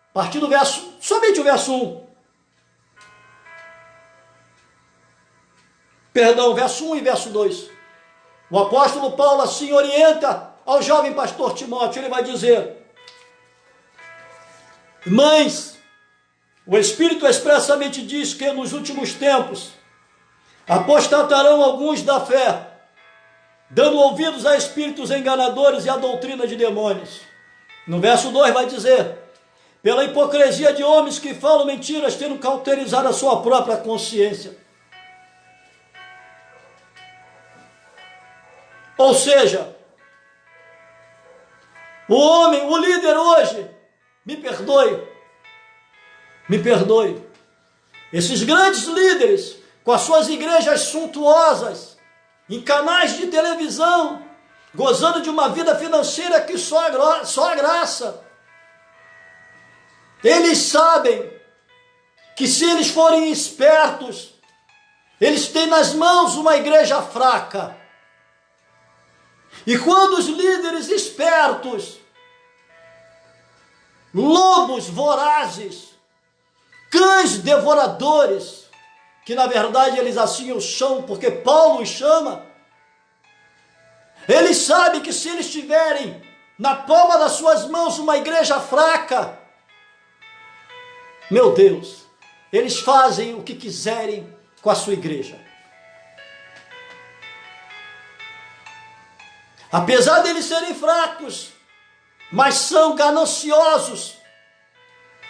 a partir do verso, somente o verso 1. Perdão, verso 1 e verso 2. O apóstolo Paulo assim orienta ao jovem pastor Timóteo, ele vai dizer: mães, o Espírito expressamente diz que nos últimos tempos apostatarão alguns da fé, dando ouvidos a espíritos enganadores e a doutrina de demônios. No verso 2 vai dizer: pela hipocrisia de homens que falam mentiras, tendo cauterizado a sua própria consciência. Ou seja, o homem, o líder hoje, me perdoe, esses grandes líderes, com as suas igrejas suntuosas, em canais de televisão, gozando de uma vida financeira que só a graça, eles sabem que se eles forem espertos, eles têm nas mãos uma igreja fraca. E quando os líderes espertos, lobos vorazes, cães devoradores, que na verdade eles assim o chamam, porque Paulo os chama, eles sabem que se eles tiverem na palma das suas mãos uma igreja fraca, meu Deus, eles fazem o que quiserem com a sua igreja. Apesar de eles serem fracos, mas são gananciosos,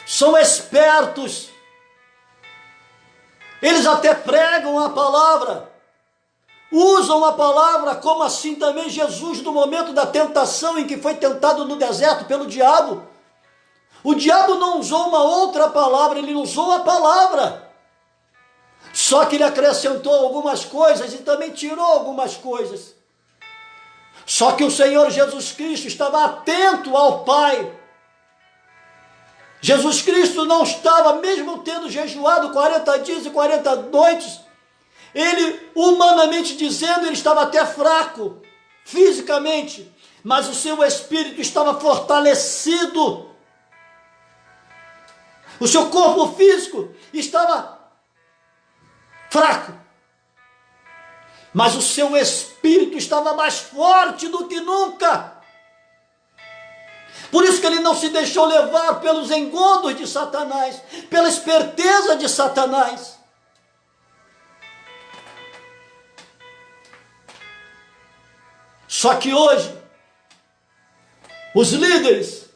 são espertos, eles até pregam a palavra, usam a palavra, como assim também Jesus no momento da tentação em que foi tentado no deserto pelo diabo. O diabo não usou uma outra palavra, ele usou a palavra. Só que ele acrescentou algumas coisas e também tirou algumas coisas. Só que o Senhor Jesus Cristo estava atento ao Pai. Jesus Cristo não estava, mesmo tendo jejuado 40 dias e 40 noites, ele, humanamente dizendo, ele estava até fraco, fisicamente, mas o seu espírito estava fortalecido. O seu corpo físico estava fraco, mas o seu espírito estava mais forte do que nunca. Por isso que ele não se deixou levar pelos engodos de Satanás, pela esperteza de Satanás. Só que hoje, os líderes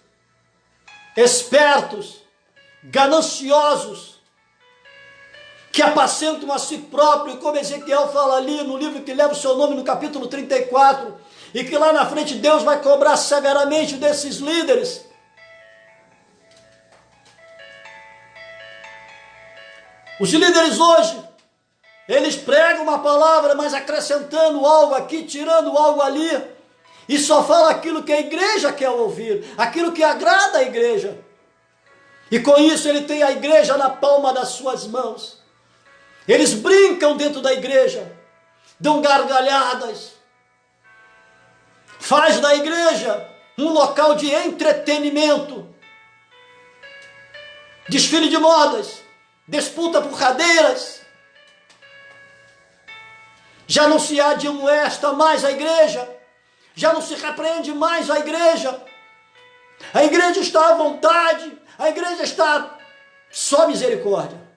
espertos, gananciosos, que apacentam a si próprio, como Ezequiel fala ali no livro que leva o seu nome no capítulo 34, e que lá na frente Deus vai cobrar severamente desses líderes. Os líderes hoje, eles pregam uma palavra, mas acrescentando algo aqui, tirando algo ali, e só fala aquilo que a igreja quer ouvir, aquilo que agrada a igreja. E com isso ele tem a igreja na palma das suas mãos. Eles brincam dentro da igreja, dão gargalhadas, faz da igreja um local de entretenimento, desfile de modas, disputa por cadeiras. Já não se admoesta mais a igreja, já não se repreende mais a igreja está à vontade, a igreja está só misericórdia.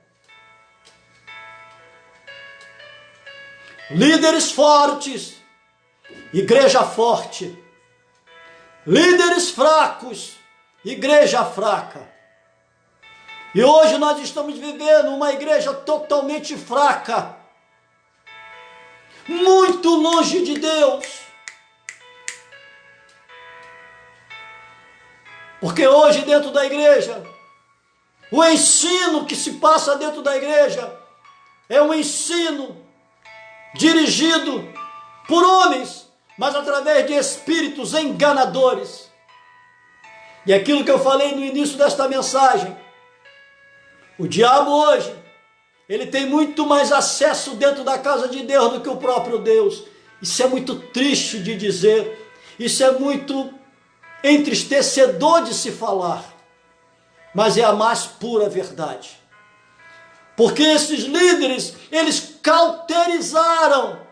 Líderes fortes, igreja forte. Líderes fracos, igreja fraca. E hoje nós estamos vivendo uma igreja totalmente fraca, muito longe de Deus. Porque hoje dentro da igreja, o ensino que se passa dentro da igreja é um ensino dirigido por homens, mas através de espíritos enganadores. E aquilo que eu falei no início desta mensagem, o diabo hoje, ele tem muito mais acesso dentro da casa de Deus do que o próprio Deus. Isso é muito triste de dizer, isso é muito entristecedor de se falar, mas é a mais pura verdade. Porque esses líderes, eles cauterizaram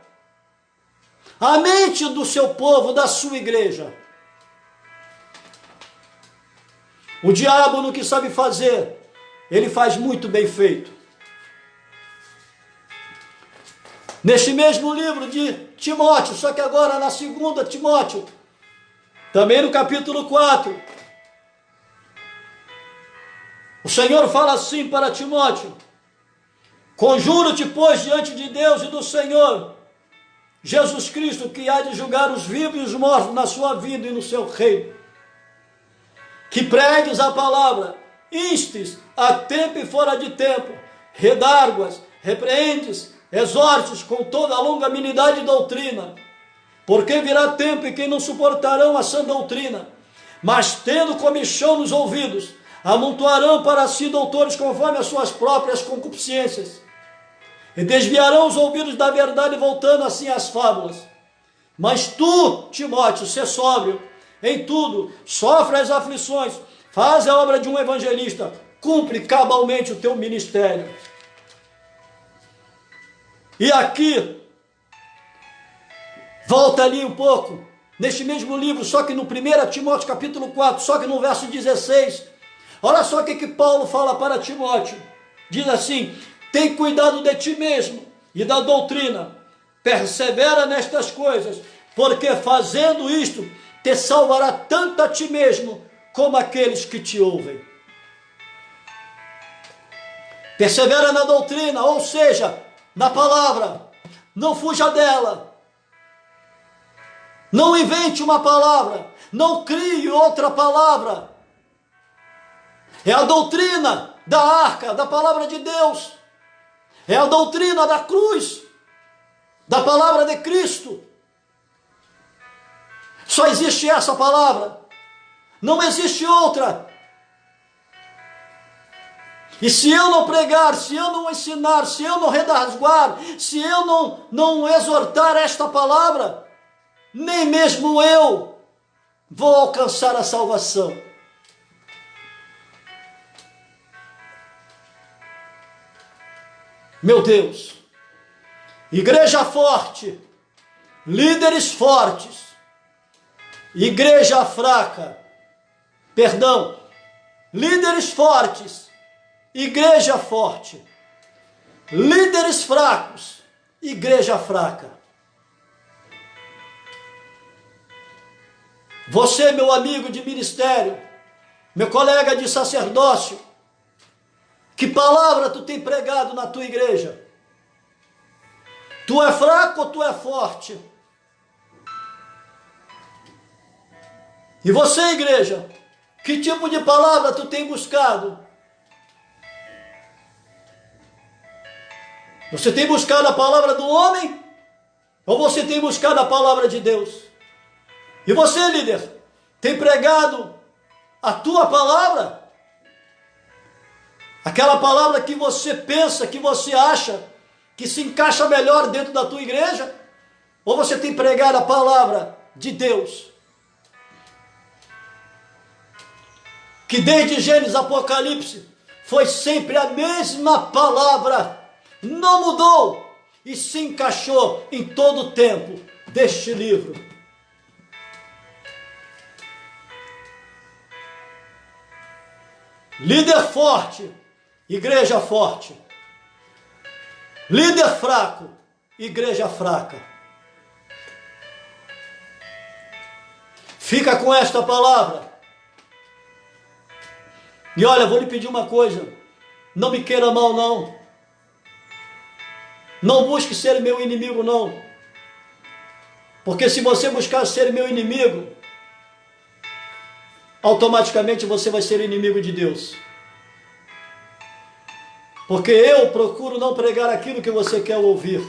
a mente do seu povo, da sua igreja. O diabo, no que sabe fazer, ele faz muito bem feito. Neste mesmo livro de Timóteo, só que agora na segunda Timóteo, também no capítulo 4, o Senhor fala assim para Timóteo: conjuro-te, pois, diante de Deus e do Senhor Jesus Cristo, que há de julgar os vivos e os mortos na sua vida e no seu reino, que pregues a palavra, instes a tempo e fora de tempo, redarguas, repreendes, exortes com toda a longanimidade e doutrina, porque virá tempo em que não suportarão a sã doutrina, mas tendo comichão nos ouvidos, amontoarão para si doutores conforme as suas próprias concupiscências, e desviarão os ouvidos da verdade, voltando assim às fábulas. Mas tu, Timóteo, sê sóbrio em tudo, sofre as aflições, faz a obra de um evangelista, cumpre cabalmente o teu ministério. E aqui, volta ali um pouco, neste mesmo livro, só que no 1 Timóteo capítulo 4, só que no verso 16, olha só o que Paulo fala para Timóteo. Diz assim: tem cuidado de ti mesmo e da doutrina, persevera nestas coisas, porque fazendo isto, te salvará tanto a ti mesmo, como aqueles que te ouvem. Persevera na doutrina, ou seja, na palavra, não fuja dela, não invente uma palavra, não crie outra palavra. É a doutrina da arca, da palavra de Deus, é a doutrina da cruz, da palavra de Cristo. Só existe essa palavra, não existe outra. E se eu não pregar, se eu não ensinar, se eu não redarguar, se eu não exortar esta palavra, nem mesmo eu vou alcançar a salvação. Meu Deus, igreja forte, líderes fortes, igreja fraca, líderes fortes, igreja forte, líderes fracos, igreja fraca. Você, meu amigo de ministério, meu colega de sacerdócio, que palavra tu tem pregado na tua igreja? Tu é fraco ou tu é forte? E você, igreja, que tipo de palavra tu tem buscado? Você tem buscado a palavra do homem? Ou você tem buscado a palavra de Deus? E você, líder, tem pregado a tua palavra? Aquela palavra que você pensa, que você acha que se encaixa melhor dentro da tua igreja? Ou você tem pregado a palavra de Deus? Que desde Gênesis a Apocalipse foi sempre a mesma palavra, não mudou e se encaixou em todo o tempo deste livro. Líder forte, igreja forte. Líder fraco, igreja fraca. Fica com esta palavra. E olha, vou lhe pedir uma coisa. Não me queira mal, não. Não busque ser meu inimigo, não. Porque se você buscar ser meu inimigo, automaticamente você vai ser inimigo de Deus. Porque eu procuro não pregar aquilo que você quer ouvir.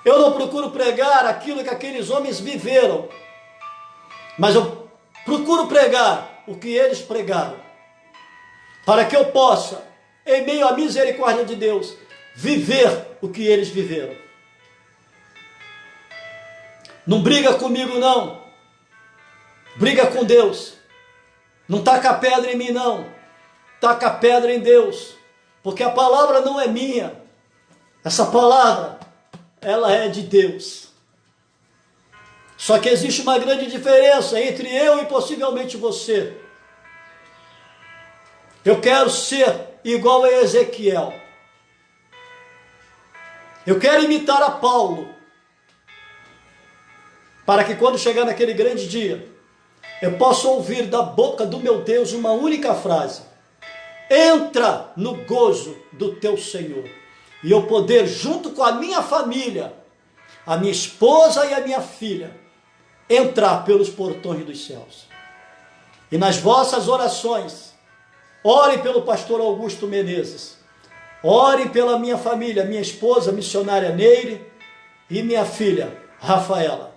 Eu não procuro pregar aquilo que aqueles homens viveram. Mas eu procuro pregar o que eles pregaram. Para que eu possa, em meio à misericórdia de Deus, viver o que eles viveram. Não briga comigo, não. Briga com Deus. Não taca pedra em mim, não. Taca pedra em Deus. Porque a palavra não é minha. Essa palavra, ela é de Deus. Só que existe uma grande diferença entre eu e possivelmente você. Eu quero ser igual a Ezequiel. Eu quero imitar a Paulo, para que quando chegar naquele grande dia, eu possa ouvir da boca do meu Deus uma única frase: entra no gozo do teu Senhor. E eu poder, junto com a minha família, a minha esposa e a minha filha, entrar pelos portões dos céus. E nas vossas orações, ore pelo pastor Augusto Menezes, ore pela minha família, minha esposa missionária Neire e minha filha Rafaela.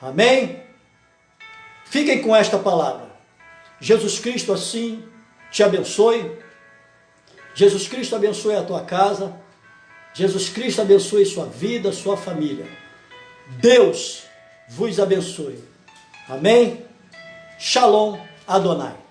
Amém? Fiquem com esta palavra. Jesus Cristo assim te abençoe. Jesus Cristo abençoe a tua casa. Jesus Cristo abençoe sua vida, sua família. Deus vos abençoe. Amém? Shalom Adonai.